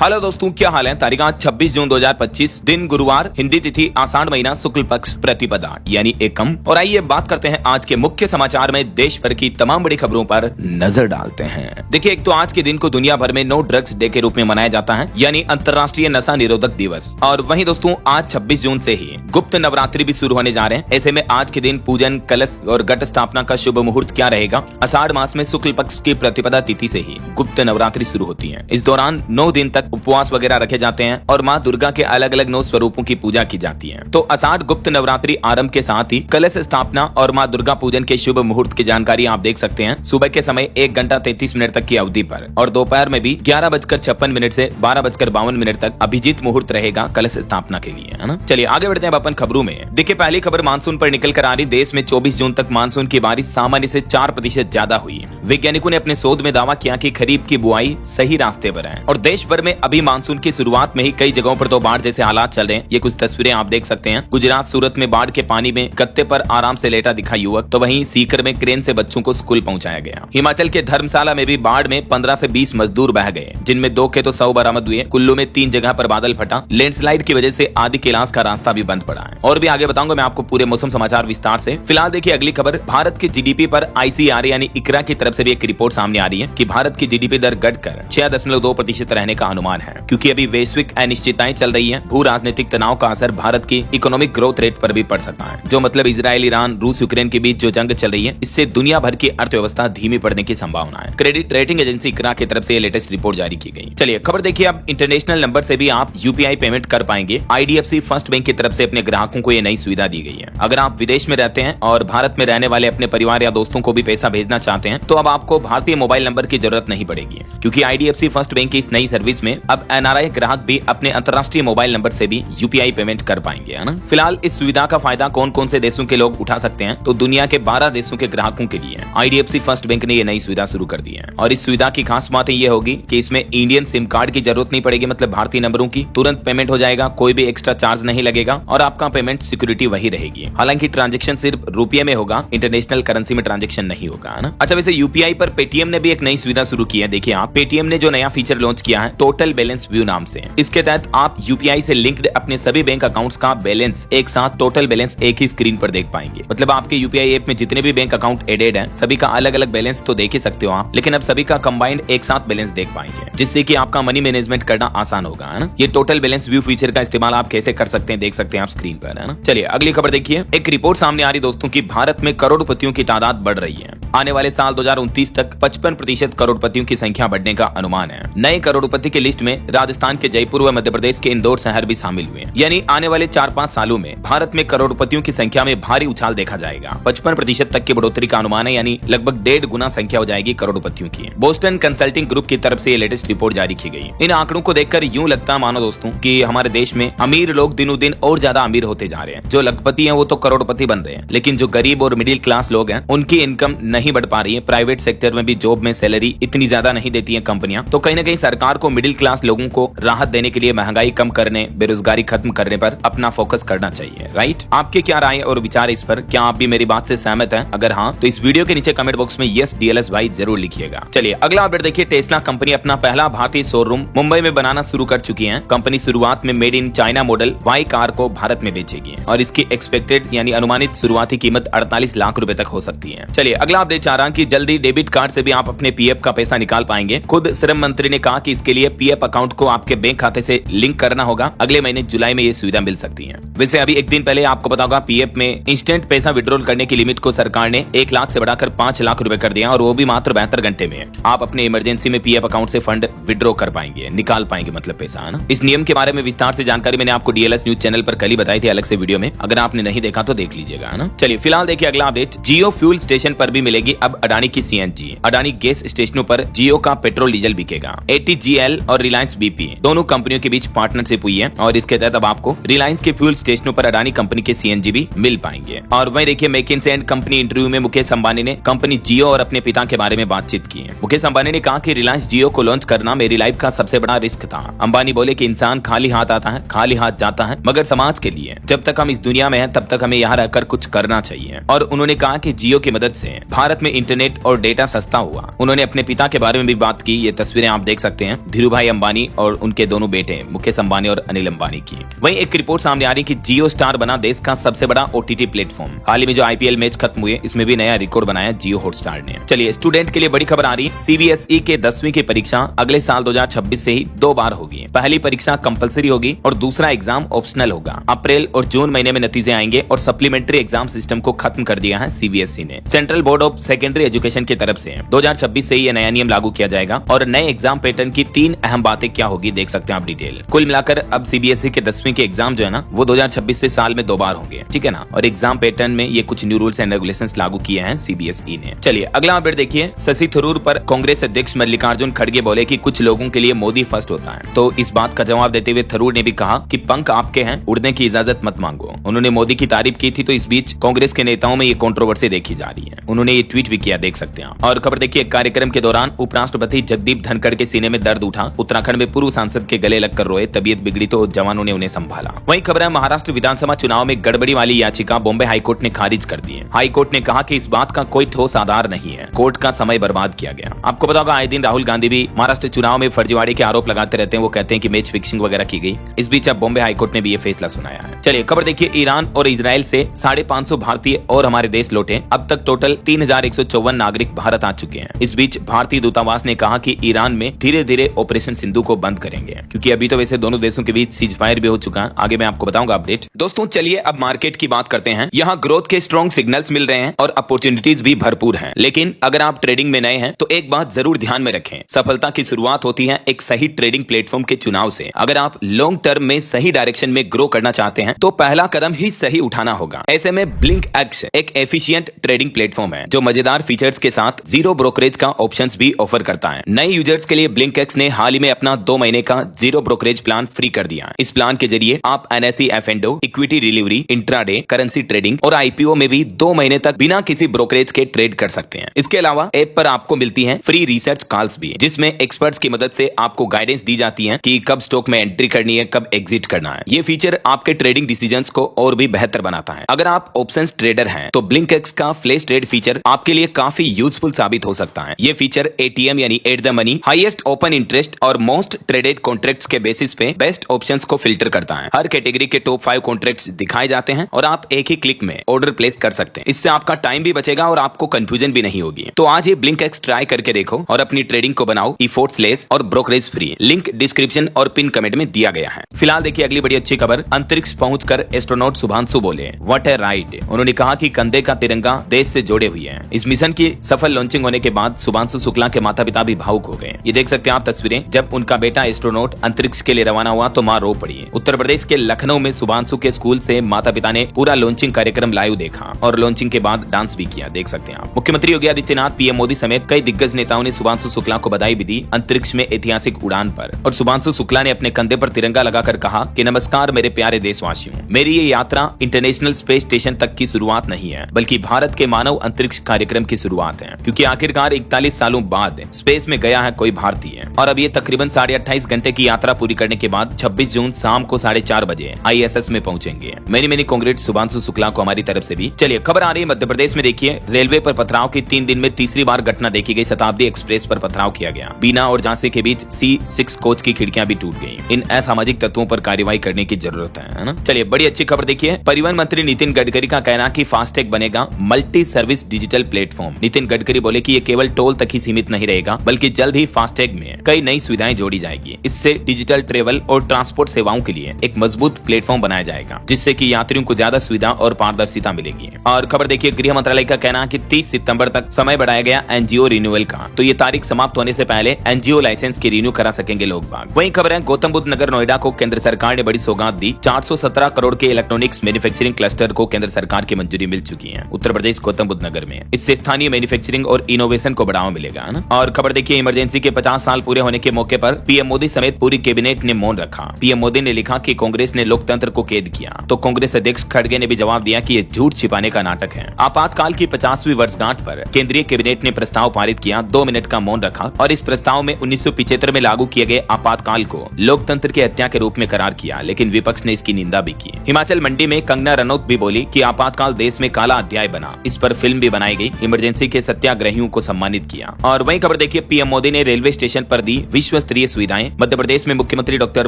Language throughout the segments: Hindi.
हेलो दोस्तों, क्या हाल है। तारीख आज 26 जून 2025, दिन गुरुवार, हिंदी तिथि आषाढ़ महीना शुक्ल पक्ष प्रतिपदा यानी एकम। और आइए बात करते हैं आज के मुख्य समाचार में देश भर की तमाम बड़ी खबरों पर नजर डालते हैं। देखिए, एक तो आज के दिन को दुनिया भर में नो ड्रग्स डे के रूप में मनाया जाता है, यानी अंतर्राष्ट्रीय नशा निरोधक दिवस। और वहीं दोस्तों, आज 26 जून से ही गुप्त नवरात्रि भी शुरू होने जा रहे हैं। ऐसे में आज के दिन पूजन, कलश और घट स्थापना का शुभ मुहूर्त क्या रहेगा। आषाढ़ मास में शुक्ल पक्ष की प्रतिपदा तिथि से ही गुप्त नवरात्रि शुरू होती है। इस दौरान 9 दिन तक उपवास वगैरह रखे जाते हैं और माँ दुर्गा के अलग अलग 9 स्वरूपों की पूजा की जाती है। तो आषाढ़ गुप्त नवरात्रि आरंभ के साथ ही कलश स्थापना और माँ दुर्गा पूजन के शुभ मुहूर्त की जानकारी आप देख सकते हैं। सुबह के समय 1 घंटा 33 मिनट तक की अवधि पर और दोपहर में भी 11:56 से 12:52 तक अभिजीत मुहूर्त रहेगा कलश स्थापना के लिए, है ना। चलिए आगे बढ़ते हैं अपन खबरों में। देखिए, पहली खबर मानसून पर निकल कर आ रही। देश में 24 जून तक मानसून की बारिश सामान्य से 4% ज्यादा हुई। वैज्ञानिकों ने अपने शोध में दावा किया कि खरीफ की बुआई सही रास्ते पर है और देश भर में अभी मानसून की शुरुआत में ही कई जगहों पर तो बाढ़ जैसे हालात चल रहे हैं। ये कुछ तस्वीरें आप देख सकते हैं। गुजरात, सूरत में बाढ़ के पानी में गत्ते पर आराम से लेटा दिखा युवक, तो वहीं सीकर में क्रेन से बच्चों को स्कूल पहुंचाया गया। हिमाचल के धर्मशाला में भी बाढ़ में 15 से 20 मजदूर बह गए, जिनमें 2 के तो 100 बरामद हुए। कुल्लू में 3 जगह पर बादल फटा। लैंडस्लाइड की वजह से आदि कैलाश का रास्ता भी बंद पड़ा है। और भी आगे बताऊंगा मैं आपको पूरे मौसम समाचार विस्तार से। फिलहाल देखिए अगली खबर, भारत के जीडीपी पर ICRA यानी इकरा की तरफ से भी एक रिपोर्ट सामने आ रही है कि भारत की जीडीपी दर घटकर 6.2% रहने का अनुमान है, क्योंकि अभी वैश्विक अनिश्चितताएं चल रही हैं। भू राजनीतिक तनाव का असर भारत की इकोनॉमिक ग्रोथ रेट पर भी पड़ सकता है। जो मतलब इजराइल, ईरान, रूस, यूक्रेन के बीच जो जंग चल रही है, इससे दुनिया भर की अर्थव्यवस्था धीमी पड़ने की संभावना है। क्रेडिट रेटिंग एजेंसी इकरा की तरफ से लेटेस्ट रिपोर्ट जारी की गई। चलिए खबर देखिए, अब इंटरनेशनल नंबर से भी आप UPI पेमेंट कर पाएंगे। IDFC फर्स्ट बैंक की तरफ से अपने ग्राहकों को ये नई सुविधा दी गई है। अगर आप विदेश में रहते हैं और भारत में रहने वाले अपने परिवार या दोस्तों को भी पैसा भेजना चाहते हैं, तो अब आपको भारतीय मोबाइल नंबर की जरूरत नहीं पड़ेगी, क्योंकि IDFC फर्स्ट बैंक की इस नई सर्विस में अब NRI ग्राहक भी अपने अंतर्राष्ट्रीय मोबाइल नंबर से भी UPI पेमेंट कर पाएंगे, है ना। फिलहाल इस सुविधा का फायदा कौन कौन से देशों के लोग उठा सकते हैं, तो दुनिया के 12 देशों के ग्राहकों के लिए IDFC फर्स्ट बैंक ने ये नई सुविधा शुरू कर दी है। और इस सुविधा की खास बात ये होगी कि इसमें इंडियन सिम कार्ड की जरूरत नहीं पड़ेगी, मतलब भारतीय नंबरों की तुरंत पेमेंट हो जाएगा, कोई भी एक्स्ट्रा चार्ज नहीं लगेगा और आपका पेमेंट सिक्योरिटी वही रहेगी। हालांकि ट्रांजेक्शन सिर्फ रुपये में होगा, इंटरनेशनल करेंसी में ट्रांजेक्शन नहीं होगा, है ना। अच्छा, वैसे UPI पर पेटीएम ने भी एक नई सुविधा शुरू की है। देखिए आप, पेटीएम ने जो नया फीचर लॉन्च किया है टोटल बैलेंस व्यू नाम से। इसके तहत आप UPI से लिंक्ड अपने सभी बैंक अकाउंट्स का बैलेंस एक साथ, टोटल बैलेंस एक ही स्क्रीन पर देख पाएंगे। मतलब आपके UPI ऐप में जितने भी बैंक अकाउंट एडेड हैं, सभी का अलग अलग बैलेंस तो देख ही सकते हो आप, लेकिन अब सभी का कंबाइंड एक साथ बैलेंस देख पाएंगे, जिससे कि आपका मनी मैनेजमेंट करना आसान होगा, है ना। ये टोटल बैलेंस व्यू फीचर का इस्तेमाल आप कैसे कर सकते हैं देख सकते हैं आप स्क्रीन पर, है ना। चलिए अगली खबर देखिए। एक रिपोर्ट सामने आ रही दोस्तों की भारत में करोड़पतियों की तादाद बढ़ रही है। आने वाले साल 2029 तक 55% करोड़पतियों की संख्या बढ़ने का अनुमान है। नए करोड़पति की लिस्ट में राजस्थान के जयपुर व मध्य प्रदेश के इंदौर शहर भी शामिल हुए। यानी आने वाले 4-5 सालों में भारत में करोड़पतियों की संख्या में भारी उछाल देखा जाएगा। 55% तक की बढ़ोतरी का अनुमान है, यानी लगभग 1.5 गुना संख्या हो जाएगी करोड़पतियों की। बोस्टन कंसल्टिंग ग्रुप की तरफ से ये लेटेस्ट रिपोर्ट जारी की गई। इन आंकड़ों को देखकर यूं लगता है मानो दोस्तों कि हमारे देश में अमीर लोग दिनों दिन और ज्यादा अमीर होते जा रहे हैं। जो लखपति हैं वो तो करोड़पति बन रहे हैं, लेकिन जो गरीब और मिडिल क्लास लोग हैं उनकी इनकम नहीं बढ़ पा रही है। प्राइवेट सेक्टर में भी जॉब में सैलरी इतनी ज्यादा नहीं देती है कंपनियां। तो कहीं ना कहीं सरकार को मिडिल क्लास लोगों को राहत देने के लिए महंगाई कम करने, बेरोजगारी खत्म करने पर अपना फोकस करना चाहिए, राइट। आपके क्या राय और विचार इस पर, क्या आप भी मेरी बात से सहमत हैं? अगर हाँ, तो इस वीडियो के नीचे कमेंट बॉक्स में यस DLS भाई जरूर लिखिएगा। चलिए अगला अपडेट देखिए। टेस्ला कंपनी अपना पहला भारतीय शोरूम मुंबई में बनाना शुरू कर चुकी है। कंपनी शुरुआत में made in China model Y car को भारत में बेचेगी और इसकी एक्सपेक्टेड यानी अनुमानित शुरुआती कीमत 48 लाख रुपए तक हो सकती है। चलिए अगला अपडेट चाह रहा कि जल्दी डेबिट कार्ड से भी आप अपने PF का पैसा निकाल पाएंगे। खुद श्रम मंत्री ने कहा कि इसके लिए PF अकाउंट को आपके बैंक खाते से लिंक करना होगा। अगले महीने जुलाई में ये सुविधा मिल सकती है। वैसे अभी एक दिन पहले आपको पता होगा PF में इंस्टेंट पैसा विड्रॉल करने की लिमिट को सरकार ने 1 लाख से बढ़ाकर 5 लाख रुपए कर दिया और वो भी मात्र 72 घंटे में। आप अपने इमरजेंसी में PF अकाउंट से फंड विड्रॉ कर पाएंगे, निकाल पाएंगे मतलब पैसा, है ना। इस नियम के बारे में विस्तार से जानकारी मैंने आपको DLS न्यूज चैनल पर कल ही बताई थी अलग से वीडियो में। अगर आपने नहीं देखा तो देख लीजिएगा, है ना। चलिए फिलहाल देखिए अगला अपडेट। जियो फ्यूल स्टेशन पर भी मिलेगी अब अडानी की CNG। अडानी गैस स्टेशनों पर जियो का पेट्रोल डीजल बिकेगा। ATGL और रिलायंस BP दोनों कंपनियों के बीच पार्टनरशिप हुई है और इसके तहत अब आपको रिलायंस के फ्यूल स्टेशनों पर अडानी कंपनी के CNG भी मिल पाएंगे। और वहीं देखिए मैकिन्से एंड कंपनी इंटरव्यू में मुकेश अंबानी ने कंपनी जियो और अपने पिता के बारे में बातचीत की है। मुकेश अंबानी ने कहा कि रिलायंस जियो को लॉन्च करना मेरी लाइफ का सबसे बड़ा रिस्क था। अंबानी बोले कि इंसान खाली हाथ आता है, खाली हाथ जाता है, मगर समाज के लिए जब तक हम इस दुनिया में हैं तब तक हमें यहाँ रहकर कुछ करना चाहिए। और उन्होंने कहा कि जियो की मदद से भारत में इंटरनेट और डेटा सस्ता हुआ। उन्होंने अपने पिता के बारे में भी बात की। ये तस्वीरें आप देख सकते हैं। धीरू भाई अंबानी और उनके दोनों बेटे मुकेश अंबानी और अनिल अंबानी की। वहीं एक रिपोर्ट सामने आ रही कि जियो स्टार बना देश का सबसे बड़ा ओटीटी प्लेटफॉर्म। हाल ही में जो आईपीएल मैच खत्म हुए, इसमें भी नया रिकॉर्ड बनाया जियो हॉटस्टार ने। चलिए, स्टूडेंट के लिए बड़ी खबर आ रही है। सीबीएसई के 10वीं की परीक्षा अगले साल 2026 से ही 2 बार होगी। पहली परीक्षा कंपलसरी होगी और दूसरा एग्जाम ऑप्शनल होगा। अप्रैल और जून महीने में नतीजे आएंगे और सप्लीमेंट्री एग्जाम सिस्टम को खत्म कर दिया है सीबीएसई ने। Central board of secondary education की तरफ से 2026 से यह नया नियम लागू किया जाएगा और नए एग्जाम पैटर्न की 3 अहम बातें क्या होगी, देख सकते हैं आप डिटेल। कुल मिलाकर अब सीबीएसई के 10वीं के एग्जाम जो है ना, वो 2026 से साल में 2 बार होंगे, ठीक है ना। और एग्जाम पैटर्न में ये कुछ न्यू रूल्स एंड रेगुलेशंस लागू किए हैं सीबीएसई ने। चलिए अगला अपडेट देखिए। शशि थरूर पर कांग्रेस अध्यक्ष मल्लिकार्जुन खड़गे बोले कि कुछ लोगों के लिए मोदी फर्स्ट होता है। तो इस बात का जवाब देते हुए थरूर ने भी कहा कि पंख आपके हैं, उड़ने की इजाजत मत मांगो। उन्होंने मोदी की तारीफ की थी। तो इस बीच कांग्रेस के नेताओं में ये कंट्रोवर्सी देखी जा रही है। उन्होंने ये ट्वीट भी किया, देख सकते हैं। और खबर देखिए, कार्यक्रम के दौरान उपराष्ट्रपति जगदीप धनखड़ के सीने में दर्द उठा। उत्तराखंड में पूर्व सांसद के गले लगकर रोए, तबीयत बिगड़ी तो जवानों ने उन्हें संभाला। वहीं खबर है, महाराष्ट्र विधानसभा चुनाव में गड़बड़ी वाली याचिका बॉम्बे हाईकोर्ट ने खारिज कर दी है। हाईकोर्ट ने कहा कि इस बात का कोई ठोस आधार नहीं है, कोर्ट का समय बर्बाद किया गया। आपको पता होगा, आए दिन राहुल गांधी भी महाराष्ट्र चुनाव में फर्जीवाड़े के आरोप लगाते रहते हैं। वो कहते हैं कि मैच फिक्सिंग वगैरह की गई। इस बीच अब बॉम्बे हाईकोर्ट ने भी ये फैसला सुनाया है। चलिए खबर देखिए, ईरान और इजराइल से 550 भारतीय और हमारे देश लौटे। अब तक टोटल 3154 नागरिक भारत आ चुके हैं। इस बीच भारतीय दूतावास ने कहा कि ईरान में धीरे धीरे ऑपरेशन सिंधु को बंद करेंगे, क्योंकि अभी तो वैसे दोनों देशों के बीच सीज फायर भी हो चुका है। आगे मैं आपको बताऊंगा अपडेट। दोस्तों चलिए अब मार्केट की बात करते हैं। यहाँ ग्रोथ के स्ट्रॉन्ग सिग्नल्स मिल रहे हैं और अपॉर्चुनिटीज भी भरपूर हैं। लेकिन अगर आप ट्रेडिंग में नए हैं तो एक बात जरूर ध्यान में रखें, सफलता की शुरुआत होती है एक सही ट्रेडिंग प्लेटफॉर्म के चुनाव से। अगर आप लॉन्ग टर्म में सही डायरेक्शन में ग्रो करना चाहते हैं तो पहला कदम ही सही उठाना होगा। ऐसे में ब्लिंकएक्स एक एफिशिएंट ट्रेडिंग प्लेटफॉर्म है जो मजेदार फीचर्स के साथ जीरो ब्रोकरेज का ऑप्शंस भी ऑफर करता है। नए यूजर्स के लिए ब्लिंकएक्स ने हाल ही में अपना 2 महीने का जीरो ब्रोकरेज प्लान फ्री कर दिया। इस प्लान के जरिए आप NSE F and O, equity delivery, intraday, currency trading और आईपीओ में भी 2 महीने तक बिना किसी ब्रोकरेज के ट्रेड कर सकते हैं। इसके अलावा ऐप पर आपको मिलती हैं फ्री रिसर्च कॉल्स भी, जिसमें एक्सपर्ट्स की मदद से आपको गाइडेंस दी जाती है कि कब स्टॉक में एंट्री करनी है, कब एग्जिट करना है। ये फीचर आपके ट्रेडिंग डिसीजंस को और भी बेहतर बनाता है। अगर आप ऑप्शंस ट्रेडर हैं तो ब्लिंकएक्स का फ्लैश ट्रेड फीचर आपके लिए काफी यूजफुल साबित हो सकता है। ये फीचर एटीएम यानी at the money, highest open interest और मोस्ट ट्रेडेड कॉन्ट्रैक्ट्स के बेसिस पे बेस्ट ऑप्शंस को फिल्टर करता है। हर कैटेगरी के टॉप 5 कॉन्ट्रैक्ट्स दिखाए जाते हैं और आप एक ही क्लिक में ऑर्डर प्लेस कर सकते हैं। इससे आपका टाइम भी बचेगा और आपको कंफ्यूजन भी नहीं होगी। तो आज ये ब्लिंकएक्स ट्राई करके देखो और अपनी ट्रेडिंग को बनाओ इफोर्ट्सलेस और ब्रोकरेज फ्री। लिंक डिस्क्रिप्शन और पिन कमेंट में दिया गया है। फिलहाल देखिए अगली बड़ी अच्छी खबर। अंतरिक्ष पहुंचकर एस्ट्रोनॉट शुभांशु बोले, व्हाट ए राइड। उन्होंने कहा कि कंधे का तिरंगा देश से जोड़े हुए हैं। इस मिशन की सफल लॉन्चिंग होने के बाद शुभांशु शुक्ला के माता पिता भी भावुक हो गए। ये देख सकते हैं आप तस्वीरें। जब उनका बेटा एस्ट्रोनॉट अंतरिक्ष के लिए रवाना हुआ तो मां रो पड़ी। उत्तर प्रदेश के लखनऊ में शुभांशु के स्कूल से माता पिता ने पूरा लॉन्चिंग कार्यक्रम लाइव देखा और लॉन्चिंग के बाद डांस भी किया, देख सकते हैं आप। मुख्यमंत्री योगी आदित्यनाथ, पीएम मोदी समेत कई दिग्गज नेताओं ने शुभांशु शुक्ला को बधाई भी दी अंतरिक्ष में ऐतिहासिक उड़ान पर। और शुभांशु शुक्ला ने अपने कंधे पर तिरंगा लगाकर कहा कि नमस्कार मेरे प्यारे देशवासियों, मेरी ये यात्रा इंटरनेशनल स्पेस स्टेशन तक की शुरुआत नहीं है, बल्कि भारत के मानव अंतरिक्ष कार्यक्रम की शुरुआत है। क्योंकि आखिरकार 41 सालों बाद स्पेस में गया है कोई भारतीय। और अब ये तकरीबन 28.5 घंटे की यात्रा पूरी करने के बाद 26 जून शाम को 4:30 बजे आईएसएस में पहुंचेंगे। मेनी कांग्रेट्स शुभांशु शुक्ला को हमारी तरफ से भी। चलिए खबर आ रही है मध्य प्रदेश में। देखिए रेलवे पर पथराव की 3 दिन में तीसरी बार घटना देखी गई। शताब्दी एक्सप्रेस पर पथराव किया गया। बीना और झांसी के बीच C6 कोच की खिड़कियां भी टूट गई। इन असामाजिक तत्वों पर कार्रवाई करने की जरूरत है ना। चलिए बड़ी अच्छी खबर देखिए। परिवहन मंत्री नितिन गडकरी का कहना कि फास्टैग बनेगा multi service digital platform. Nitin Gadkari बोले कि ये केवल टोल तक ही सीमित नहीं रहेगा, बल्कि जल्द ही फास्टैग में कई नई सुविधाएं जोड़ी जाएगी। इससे डिजिटल ट्रेवल और ट्रांसपोर्ट सेवाओं के लिए एक मजबूत प्लेटफॉर्म बनाया जाएगा, जिससे कि यात्रियों को ज्यादा सुविधा और पारदर्शिता मिलेगी। और खबर देखिए, गृह मंत्रालय का कहना है कि 30 सितंबर तक समय बढ़ाया गया एनजीओ रिन्यूअल का। तो ये तारीख समाप्त होने से पहले एनजीओ लाइसेंस की रिन्यू करा सकेंगे लोग बाग। वहीं खबर है, गौतम बुद्ध नगर नोएडा को केंद्र सरकार ने बड़ी सौगात दी। 417 करोड़ के इलेक्ट्रॉनिक्स मैन्युफैक्चरिंग क्लस्टर को केंद्र सरकार की मंजूरी मिल चुकी है उत्तर प्रदेश गौतम बुद्ध नगर में। इससे स्थानीय मैन्युफैक्चरिंग और इनोवेशन को बढ़ावा मिलेगा ना। और खबर देखिए, इमरजेंसी के 50 साल पूरे होने के मौके पर पीएम मोदी समेत पूरी कैबिनेट ने मौन रखा। पीएम मोदी ने लिखा कि कांग्रेस ने लोकतंत्र को कैद किया, तो कांग्रेस अध्यक्ष खड़गे ने भी जवाब दिया कि ये झूठ छिपाने का नाटक है। आपातकाल की 50वीं वर्षगांठ पर केंद्रीय कैबिनेट ने प्रस्ताव पारित किया, 2 मिनट का मौन रखा और इस प्रस्ताव में 1975 में लागू किए गए आपातकाल को लोकतंत्र की हत्या के रूप में करार किया, लेकिन विपक्ष ने इसकी निंदा भी की। हिमाचल मंडी में कंगना रनौत भी बोली कि आपातकाल देश में काला अध्याय बना। इस पर फिल्म भी बनाई गई। इमरजेंसी के सत्याग्रहियों को सम्मानित किया। और वहीं खबर देखिए, पीएम मोदी ने रेलवे स्टेशन पर दी विश्व स्तरीय सुविधाएं। मध्य प्रदेश में मुख्यमंत्री डॉक्टर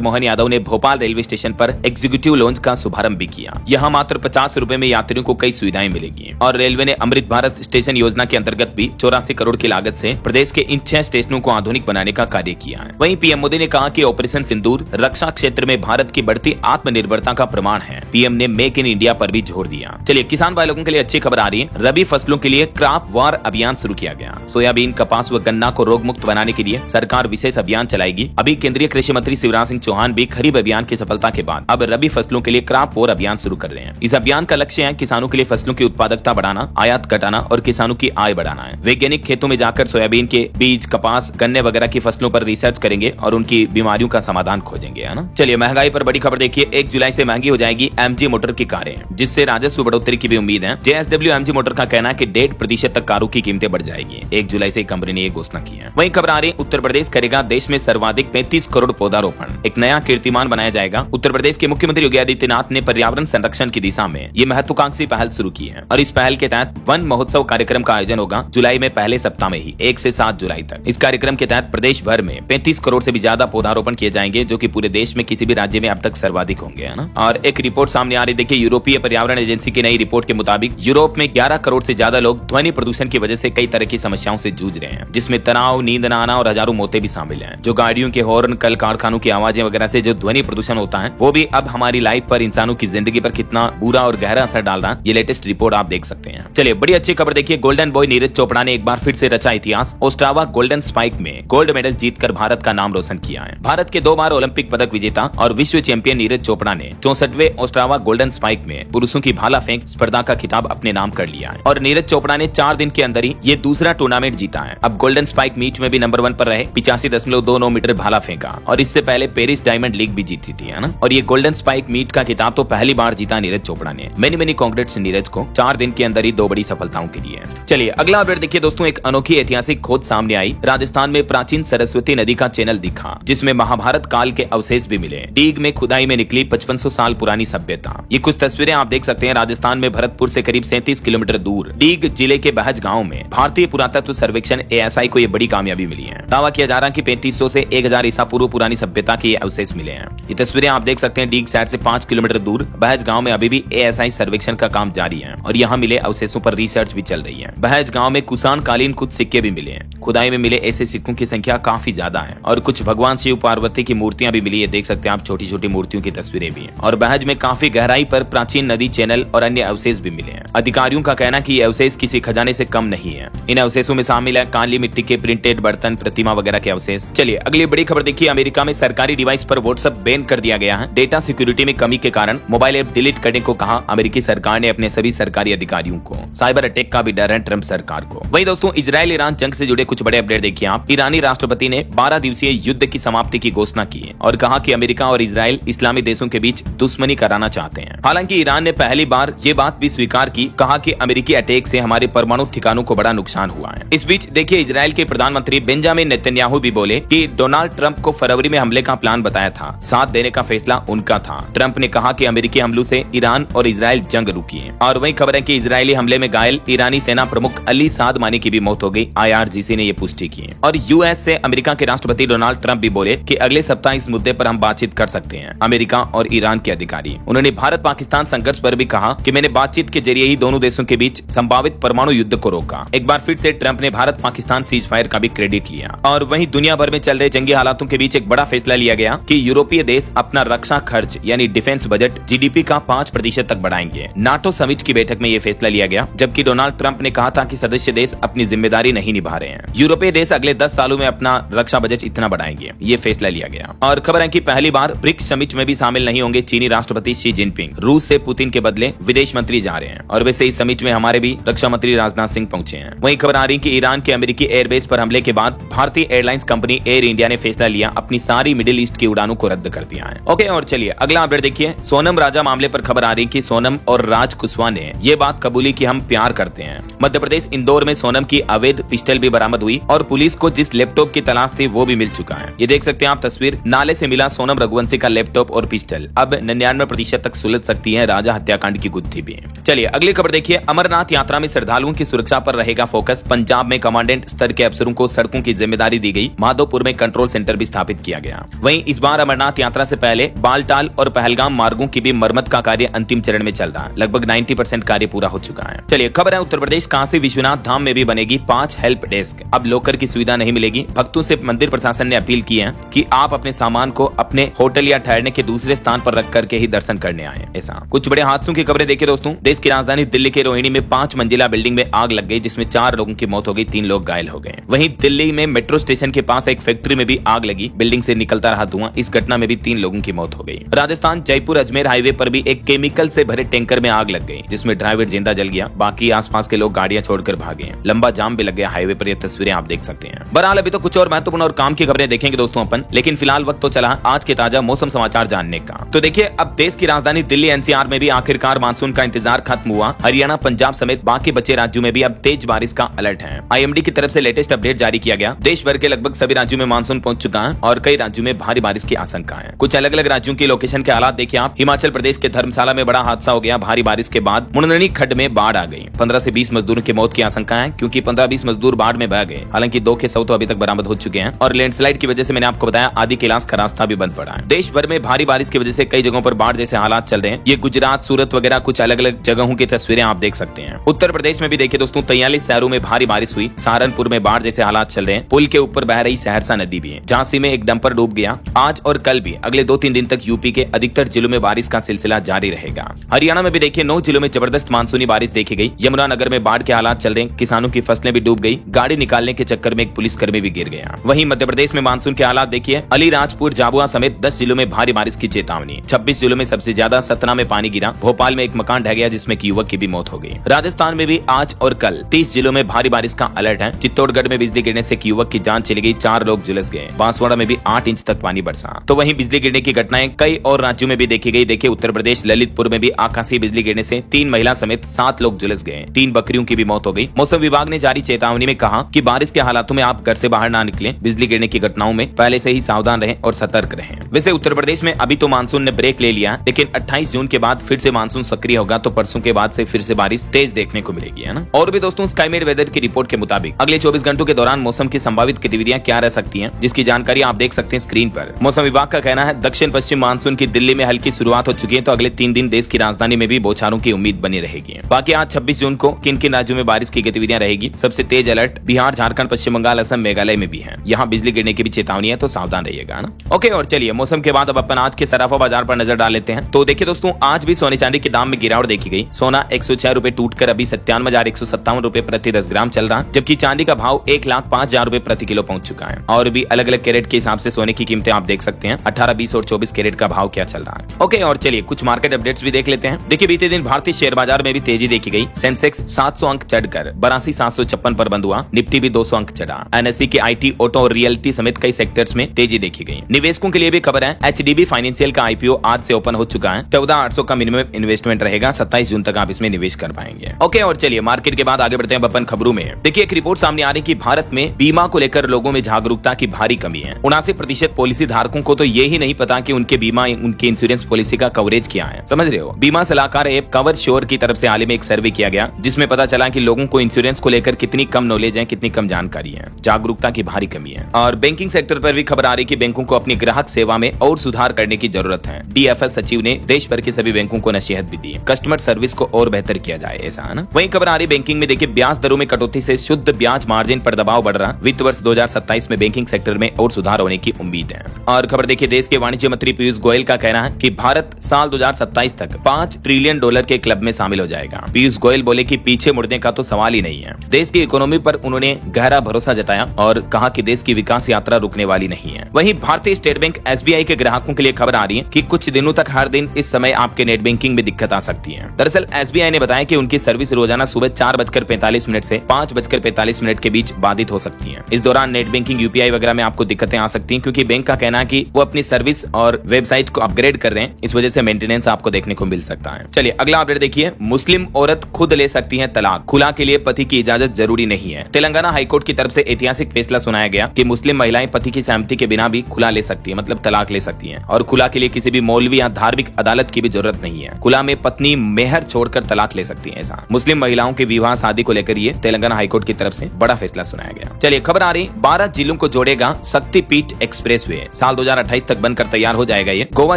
मोहन यादव ने भोपाल रेलवे स्टेशन पर एग्जीक्यूटिव लॉन्च का शुभारंभ भी किया। यहाँ मात्र 50 रुपए में यात्रियों को कई सुविधाएं मिलेगी। और रेलवे ने अमृत भारत स्टेशन योजना के अंतर्गत भी 84 करोड़ की लागत से प्रदेश के इन 6 स्टेशनों को आधुनिक बनाने का कार्य किया है। वहीं पीएम मोदी ने कहा कि ऑपरेशन सिंदूर रक्षा क्षेत्र में भारत की बढ़ती आत्मनिर्भरता का प्रमाण है। पीएम ने मेक इन इंडिया पर भी जोर दिया। चलिए, किसान भाई लोगों के लिए अच्छी खबर आ रही है। रबी फसलों के लिए क्रॉप वार अभियान शुरू किया गया। सोयाबीन, कपास व गन्ना को रोग मुक्त बनाने के लिए सरकार विशेष अभियान चलाएगी। अभी केंद्रीय कृषि मंत्री शिवराज सिंह चौहान भी खरीफ अभियान की सफलता के बाद अब रबी फसलों के लिए क्रॉप वार अभियान शुरू कर रहे हैं। इस अभियान का लक्ष्य है किसानों के लिए फसलों की उत्पादकता बढ़ाना, आयात घटाना और किसानों की आय बढ़ाना है। वैज्ञानिक खेतों में जाकर सोयाबीन के बीज, कपास, गन्ने वगैरह की फसलों पर रिसर्च करेंगे और उनकी बीमारियों का समाधान खोजेंगे, है ना। चलिए, महंगाई पर बड़ी खबर देखिए। 1 जुलाई से महंगी हो जाएगी एमजी मोटर की कारें, जिससे राजस्व बढ़ोतरी की भी उम्मीद है। जेएसडब्ल्यू एमजी मोटर का कहना है कि 1.5% तक कारों की कीमतें बढ़ जाएगी। 1 जुलाई से कंपनी ने ये घोषणा की है। वहीं खबर आ रही है, उत्तर प्रदेश करेगा देश में सर्वाधिक 35 करोड़ पौधारोपण। एक नया कीर्तिमान बनाया जाएगा। उत्तर प्रदेश के मुख्यमंत्री योगी आदित्यनाथ ने पर्यावरण संरक्षण की दिशा में ये महत्वाकांक्षी पहल शुरू की है और इस पहल के तहत वन महोत्सव कार्यक्रम का आयोजन होगा जुलाई में पहले सप्ताह में ही 1 से 7 जुलाई तक। इस कार्यक्रम के तहत प्रदेश भर में 35 करोड़ से भी ज्यादा पौधारोपण किए जाएंगे, जो कि पूरे देश में किसी भी राज्य में अब तक सर्वाधिक होंगे, है ना। और एक रिपोर्ट सामने आ रही, देखिए, यूरोपीय पर्यावरण एजेंसी की नई रिपोर्ट के मुताबिक यूरोप में 11 करोड़ से ज्यादा लोग ध्वनि प्रदूषण की वजह से कई तरह की समस्याओं से जूझ रहे हैं, जिसमें तनाव, नींद न आना और हजारों मौतें भी शामिल हैं। जो गाड़ियों के हॉर्न, कल कारखानों की आवाजें वगैरह से जो ध्वनि प्रदूषण होता है, वो भी अब हमारी लाइफ पर, इंसानों की जिंदगी पर कितना बुरा और गहरा असर डाल रहा है, ये लेटेस्ट रिपोर्ट आप देख सकते हैं। चलिए, बड़ी अच्छी खबर देखिए। गोल्डन बॉय नीरज चोपड़ा ने एक बार फिर से रचा इतिहास। ओस्ट्रावा गोल्डन स्पाइक में गोल्ड मेडल जीतकर भारत का नाम रोशन किया है। भारत के 2 बार ओलंपिक पदक विजेता और विश्व चैंपियन नीरज चोपड़ा ने 64वें ओस्ट्रावा गोल्डन स्पाइक में पुरुषों की भाला फेंक स्पर्धा का खिताब अपने नाम कर लिया है और नीरज चोपड़ा ने 4 दिन के अंदर ही ये दूसरा टूर्नामेंट जीता है। अब गोल्डन स्पाइक मीट में भी नंबर 1 पर रहे, 85.29 मीटर भाला फेंका और इससे पहले पेरिस डायमंड लीग भी जीती थी, है ना। और ये गोल्डन स्पाइक मीट का खिताब तो पहली बार जीता नीरज चोपड़ा ने। मेनी कांग्रेट्स नीरज को 4 दिन के अंदर ही 2 बड़ी सफलताओं के लिए। चलिए, अगला अपडेट देखिए दोस्तों। एक अनोखी ऐतिहासिक खोज सामने आई। राजस्थान में प्राचीन सरस्वती नदी का चैनल दिखा, जिसमें महाभारत काल के अवशेष भी मिले। डीग में खुदाई में निकली 5500 साल पुरानी सभ्यता। ये कुछ तस्वीरें आप देख सकते हैं। राजस्थान में भरतपुर से करीब 37 किलोमीटर दूर डीग जिले के बहज गांव में भारतीय पुरातत्व सर्वेक्षण ASI को ये बड़ी कामयाबी मिली है। दावा किया जा रहा है कि 3500 से 1000 ईसा पूर्व पुरानी सभ्यता के ये अवशेष मिले हैं। ये तस्वीरें आप देख सकते हैं। डीग शहर से 5 किलोमीटर दूर बहज गांव में अभी भी ASI सर्वेक्षण का काम जारी है और यहाँ मिले अवशेषों पर रिसर्च भी चल रही है। बहज गांव में कुषाण कालीन कुछ सिक्के भी मिले हैं। खुदाई में मिले ऐसे सिक्कों की संख्या काफी ज्यादा है और कुछ भगवान शिव पार्वती की मूर्तियां भी मिली है। देख सकते हैं आप, छोटी छोटी मूर्तियों की तस्वीरें भी हैं। और बहज में काफी गहराई पर प्राचीन नदी, चैनल और अन्य अवशेष भी मिले हैं। अधिकारियों का कहना है कि ये अवशेष किसी खजाने से कम नहीं है। इन अवशेषों में शामिल है काली मिट्टी के प्रिंटेड बर्तन, प्रतिमा वगैरह के अवशेष। चलिए, अगली बड़ी खबर देखिए। अमेरिका में सरकारी डिवाइस पर व्हाट्सएप बैन कर दिया गया है। डेटा सिक्योरिटी में कमी के कारण मोबाइल ऐप डिलीट करने को कहा अमेरिकी सरकार ने अपने सभी सरकारी अधिकारियों को। साइबर अटैक का भी डर है ट्रंप सरकार को। वहीं दोस्तों, इजराइल ईरान जंग से जुड़े कुछ बड़े अपडेट देखिए आप। ईरानी राष्ट्रपति ने 12 दिवसीय युद्ध की समाप्ति की घोषणा की है और कहा कि अमेरिका और इजराइल इस्लामी देशों के बीच दुश्मनी कराना चाहते हैं। हालांकि ईरान ने पहली बार ये बात भी स्वीकार की, कहा कि अमेरिकी अटैक से हमारे परमाणु ठिकानों को बड़ा नुकसान हुआ है। इस बीच देखिए, इजराइल के प्रधानमंत्री बेंजामिन नेतन्याहू भी बोले कि डोनाल्ड ट्रंप को फरवरी में हमले का प्लान बताया था, साथ देने का फैसला उनका था। ट्रंप ने कहा कि अमेरिकी हमलों से ईरान और इजराइल जंग रुकी है। और वही खबर है कि इजरायली हमले में घायल ईरानी सेना प्रमुख अली सादमानी की भी मौत हो गई। IRGC ने ये पुष्टि की है। और US से अमेरिका के राष्ट्रपति डोनाल्ड ट्रंप भी बोले कि अगले सप्ताह इस मुद्दे पर हम बातचीत कर सकते हैं। अमेरिका और ईरान के अधिकारी, उन्होंने भारत पाकिस्तान संघर्ष पर भी कहा कि मैंने बातचीत के जरिए ही दोनों देशों के बीच संभावित परमाणु युद्ध को रोका। एक बार फिर से ट्रंप ने भारत पाकिस्तान सीज फायर का भी क्रेडिट लिया। और वहीं दुनिया भर में चल रहे जंगी हालातों के बीच एक बड़ा फैसला लिया गया कि यूरोपीय देश अपना रक्षा खर्च यानी डिफेंस बजट GDP का 5% तक बढ़ाएंगे। नाटो समिट की बैठक में यह फैसला लिया गया, जबकि डोनाल्ड ट्रंप ने कहा था कि सदस्य देश अपनी जिम्मेदारी नहीं निभा रहे हैं। यूरोपीय देश अगले 10 सालों में अपना रक्षा बजट इतना बढ़ाएंगे, ये फैसला लिया गया। और खबर है कि पहली बार ब्रिक्स समिट में भी शामिल नहीं होंगे चीनी राष्ट्रपति शी जिनपिंग। रूस से पुतिन के बदले विदेश मंत्री जा रहे हैं और वैसे इस समिट में हमारे भी रक्षा मंत्री राजनाथ सिंह पहुंचे हैं। वहीं खबर आ रही कि ईरान के अमेरिकी एयरबेस पर हमले के बाद भारतीय एयरलाइंस कंपनी एयर इंडिया ने फैसला लिया अपनी सारी मिडिल ईस्ट की उड़ानों को रद्द कर दिया है। ओके, और चलिए अगला अपडेट देखिए। सोनम राजा मामले पर खबर आ रही कि सोनम और राज कुशवाहा ने ये बात कबूली कि हम प्यार करते हैं। मध्य प्रदेश इंदौर में सोनम की अवैध पिस्टल भी बरामद हुई और पुलिस को जिस लैपटॉप की तलाश थी वो भी मिल चुका है। ये देख सकते हैं आप तस्वीर, नाले से मिला सोनम रघुवंशी का लैपटॉप और पिस्टल। अब 99% तक सुलझ सकती है राजा हत्याकांड की गुत्थी भी। चलिए अगली खबर देखिए। अमरनाथ यात्रा में श्रद्धालुओं की सुरक्षा पर रहेगा फोकस। पंजाब में कमांडेंट स्तर के अफसरों को सड़कों की जिम्मेदारी दी गई। माधोपुर रामपुर में कंट्रोल सेंटर भी स्थापित किया गया। वहीं इस बार अमरनाथ यात्रा से पहले बालटाल और पहलगाम मार्गों की भी मरम्मत का कार्य अंतिम चरण में चल रहा है। लगभग 90% कार्य पूरा हो चुका है। चलिए खबर है उत्तर प्रदेश काशी विश्वनाथ धाम में भी बनेगी 5 हेल्प डेस्क। अब लॉकर की सुविधा नहीं मिलेगी। भक्तों से मंदिर प्रशासन ने अपील की है कि आप अपने सामान को अपने होटल या ठहरने के दूसरे स्थान पर रख करके ही दर्शन करने आए। ऐसा कुछ बड़े हादसों की खबरें देखिए दोस्तों। देश की राजधानी दिल्ली के रोहिणी में 5 मंजिला बिल्डिंग में आग लग गई, जिसमें 4 लोगों की मौत हो गई, 3 लोग घायल हो गए। वहीं दिल्ली में मेट्रो स्टेशन के पास एक फैक्ट्री में भी आग लगी, बिल्डिंग से निकलता रहा धुआं। इस घटना में भी 3 लोगों की मौत हो गई। राजस्थान जयपुर अजमेर हाईवे पर भी एक केमिकल से भरे टैंकर में आग लग गई, जिसमें ड्राइवर जिंदा जल गया, बाकी आसपास के लोग गाड़ियां छोड़कर भागे। लंबा जाम भी लग गया हाईवे पर। ये तस्वीरें आप देख सकते हैं। बहरहाल अभी तो कुछ और महत्वपूर्ण और काम की खबरें देखेंगे दोस्तों अपन, लेकिन फिलहाल वक्त तो चला आज के ताजा मौसम समाचार जानने का। तो देखिए अब देश की राजधानी दिल्ली एनसीआर में भी आखिरकार मानसून का इंतजार खत्म हुआ। हरियाणा पंजाब समेत बाकी बचे राज्यों में भी अब तेज बारिश का अलर्ट है। आईएमडी की तरफ से लेटेस्ट अपडेट जारी किया गया। देश भर के लगभग सभी राज्यों में मानसून पहुंच चुका है और कई राज्यों में भारी बारिश की आशंका है। कुछ अलग अलग राज्यों की लोकेशन के हालात देखिए आप। हिमाचल प्रदेश के धर्मशाला में बड़ा हादसा हो गया। भारी बारिश के बाद मुंडरनी खड्ड में बाढ़ आ गई। 15 से 20 मजदूरों की मौत की आशंका है, क्योंकि 15-20 मजदूर बाढ़ में बह गए। हालांकि 2 के शव तो अभी तक बरामद हो चुके हैं और लैंडस्लाइड की वजह से मैंने आपको बताया आदि कैलाश का रास्ता भी बंद पड़ा है। देश भर में भारी बारिश की वजह से कई जगहों पर बाढ़ जैसे हालात चल रहे हैं। ये गुजरात, सूरत वगैरह कुछ अलग अलग जगहों की तस्वीरें आप देख सकते हैं। उत्तर प्रदेश में भी देखिए दोस्तों 43 शहरों में भारी बारिश हुई। सहारनपुर में बाढ़ जैसे हालात चल रहे हैं। पुल के ऊपर बह रही सहरसा नदी भी है। झांसी में एक डंपर डूब गया। आज और कल भी अगले 2-3 दिन तक यूपी के अधिकतर जिलों में बारिश का सिलसिला जारी रहेगा। हरियाणा में भी देखिए 9 जिलों में जबरदस्त मानसूनी बारिश देखी गई। यमुनानगर में बाढ़ के हालात चल रहे हैं। किसानों की फसलें भी डूब गई। गाड़ी निकालने के चक्कर में एक पुलिसकर्मी भी गिर गया। वहीं मध्य प्रदेश में मानसून के हालात देखिए। अलीराजपुर, झाबुआ समेत 10 जिलों में भारी बारिश की चेतावनी। 26 जिलों में सबसे ज्यादा सतना में पानी गिरा। भोपाल में एक मकान ढह गया, जिसमें एक युवक की भी मौत हो गई। राजस्थान में भी आज और कल 30 जिलों में भारी बारिश का अलर्ट है। चित्तौड़गढ़ में बिजली गिरने से एक युवक की जान चली गई। 4 लोग झुलस गए। बांसवाड़ा में भी 8 इंच तक पानी बरसा। तो वहीं बिजली गिरने की घटनाएं कई और राज्यों में भी देखी गई। देखिए उत्तर प्रदेश ललितपुर में भी आकाशीय बिजली गिरने से 3 महिला समेत 7 लोग झुलस गए। 3 बकरियों की भी मौत हो गई। मौसम विभाग ने जारी चेतावनी में कहा कि बारिश के हालातों में आप घर से बाहर ना निकलें। बिजली गिरने की घटनाओं में पहले से ही सावधान रहें और सतर्क रहें। वैसे उत्तर प्रदेश में अभी तो मानसून ने ब्रेक ले लिया, लेकिन 28 जून के बाद फिर से मानसून सक्रिय होगा, तो परसों के बाद से फिर से बारिश तेज देखने को मिलेगी, है ना। और भी दोस्तों स्काईमेड वेदर की रिपोर्ट के मुताबिक अगले 24 घंटों के दौरान मौसम की संभावित गतिविधियां क्या रह सकती हैं, जिसकी जानकारी आप देख सकते हैं स्क्रीन पर। मौसम विभाग का कहना है दक्षिण पश्चिम मानसून की दिल्ली में हल्की शुरुआत हो चुकी है, तो अगले 3 दिन देश की राजधानी में भी बौछारों की उम्मीद बनी रहेगी। बाकी आज 26 जून को किन किन राज्यों में बारिश की गतिविधियां रहेगी, सबसे तेज अलर्ट बिहार, झारखंड, पश्चिम बंगाल, असम, मेघालय में भी है। यहाँ बिजली गिरने की भी चेतावनी है, तो सावधान रहिएगा ना। ओके, और चलिए मौसम के बाद अब अपन आज के सराफा बाजार पर नजर डाल लेते हैं। तो देखिए दोस्तों आज भी सोने चांदी के दाम में गिरावट देखी गई। सोना 106 रुपए टूटकर अभी 97,157 रुपए प्रति 10 ग्राम चल रहा, जबकि चांदी का भाव 1,05,000 रुपए प्रति किलो पहुंच चुका है। और भी अलग अलग कैरेट के हिसाब से सोने की कीमतें आप देख सकते हैं। 18, 20 और 24 कैरेट का भाव क्या चल रहा है। ओके, और चलिए कुछ मार्केट अपडेट्स भी देख लेते हैं। देखिए बीते दिन भारतीय शेयर बाजार में भी तेजी देखी गई। सेंसेक्स 700 अंक चढ़कर 82,756 पर बंद हुआ। निफ्टी भी 200 अंक चढ़ा। एनएसई के आईटी, ऑटो और रियल्टी समेत कई सेक्टर्स में तेजी देखी गई। निवेशकों के लिए भी खबर है, एचडीबी फाइनेंशियल का आईपीओ आज से ओपन हो चुका है। 14,800 का मिनिमम इन्वेस्टमेंट रहेगा। 27 जून तक आप इसमें निवेश कर पाएंगे। ओके, और चलिए मार्केट के बाद आगे बढ़ते हैं अपन खबरों में। देखिए एक रिपोर्ट सामने आ रही है कि भारत में बीमा को लेकर लोगों में जागरूकता की भारी कमी है। 79% पॉलिसी धारकों को तो ये ही नहीं पता कि उनके बीमा, उनकी इंश्योरेंस पॉलिसी का कवरेज क्या है। समझ रहे हो। बीमा सलाहकार ऐप कवर श्योर की तरफ से हाल ही में एक सर्वे किया गया, जिसमें पता चला कि लोगों को इंश्योरेंस को लेकर कितनी कम नॉलेज है, कितनी कम जानकारी है। जागरूकता की भारी कमी है। और बैंकिंग सेक्टर पर भी खबर आ रही कि बैंकों को अपनी ग्राहक सेवा में और सुधार करने की जरूरत है। डीएफएस सचिव ने देश भर के सभी बैंकों को नसीहत भी दी, कस्टमर सर्विस को और बेहतर किया जाए, ऐसा है ना। वहीं खबर आ रही बैंकिंग में देखिए ब्याज दरों में कटौती से शुद्ध ब्याज मार्जिन पर दबाव बढ़ रहा। वित्त वर्ष 2027 में बैंकिंग सेक्टर में और सुधार होने की उम्मीद है। और खबर देखिए देश के वाणिज्य मंत्री पीयूष गोयल का कहना है कि भारत साल 2027 तक $5 ट्रिलियन के क्लब में शामिल हो जाएगा। पीयूष गोयल बोले कि पीछे मुड़ने का तो सवाल ही नहीं है। देश की इकोनॉमी पर उन्होंने गहरा भरोसा जताया और कहा कि देश की विकास यात्रा रुकने वाली नहीं है। वहीं भारतीय स्टेट बैंक एसबीआई के ग्राहकों के लिए खबर आ रही है कि कुछ दिनों तक हर दिन इस समय आपके नेट बैंकिंग में दिक्कत आ सकती है। दरअसल एसबीआई ने बताया कि उनकी सर्विस रोजाना सुबह 4:45 से 5:45 के बीच बाधित हो सकती है। इस दौरान नेट बैंकिंग, यूपीआई वगैरह में आपको दिक्कतें आ सकती हैं, क्योंकि बैंक का कहना है कि वो अपनी सर्विस और वेबसाइट को अपग्रेड कर रहे हैं। इस वजह से मेंटेनेंस आपको देखने को मिल सकता है। चलिए अगला अपडेट देखिए। मुस्लिम औरत खुद ले सकती है तलाक, खुला के लिए पति की इजाजत जरूरी नहीं है। तेलंगाना हाईकोर्ट की तरफ से ऐतिहासिक फैसला सुनाया गया कि मुस्लिम महिलाएं पति की सहमति के बिना भी खुला ले सकती है, मतलब तलाक ले सकती हैं। और खुला के लिए किसी भी मौलवी या धार्मिक अदालत की भी जरूरत नहीं है। खुला में पत्नी मेहर छोड़कर तलाक ले सकती है। ऐसा मुस्लिम महिलाओं के विवाह शादी को लेकर ये तेलंगाना हाईकोर्ट की तरफ से बड़ा फैसला सुनाया गया। चलिए खबर आ रही 12 जिलों को जोड़ेगा शक्तिपीठ एक्सप्रेसवे। साल 2028 तक बनकर तैयार हो जाएगा ये। गोवा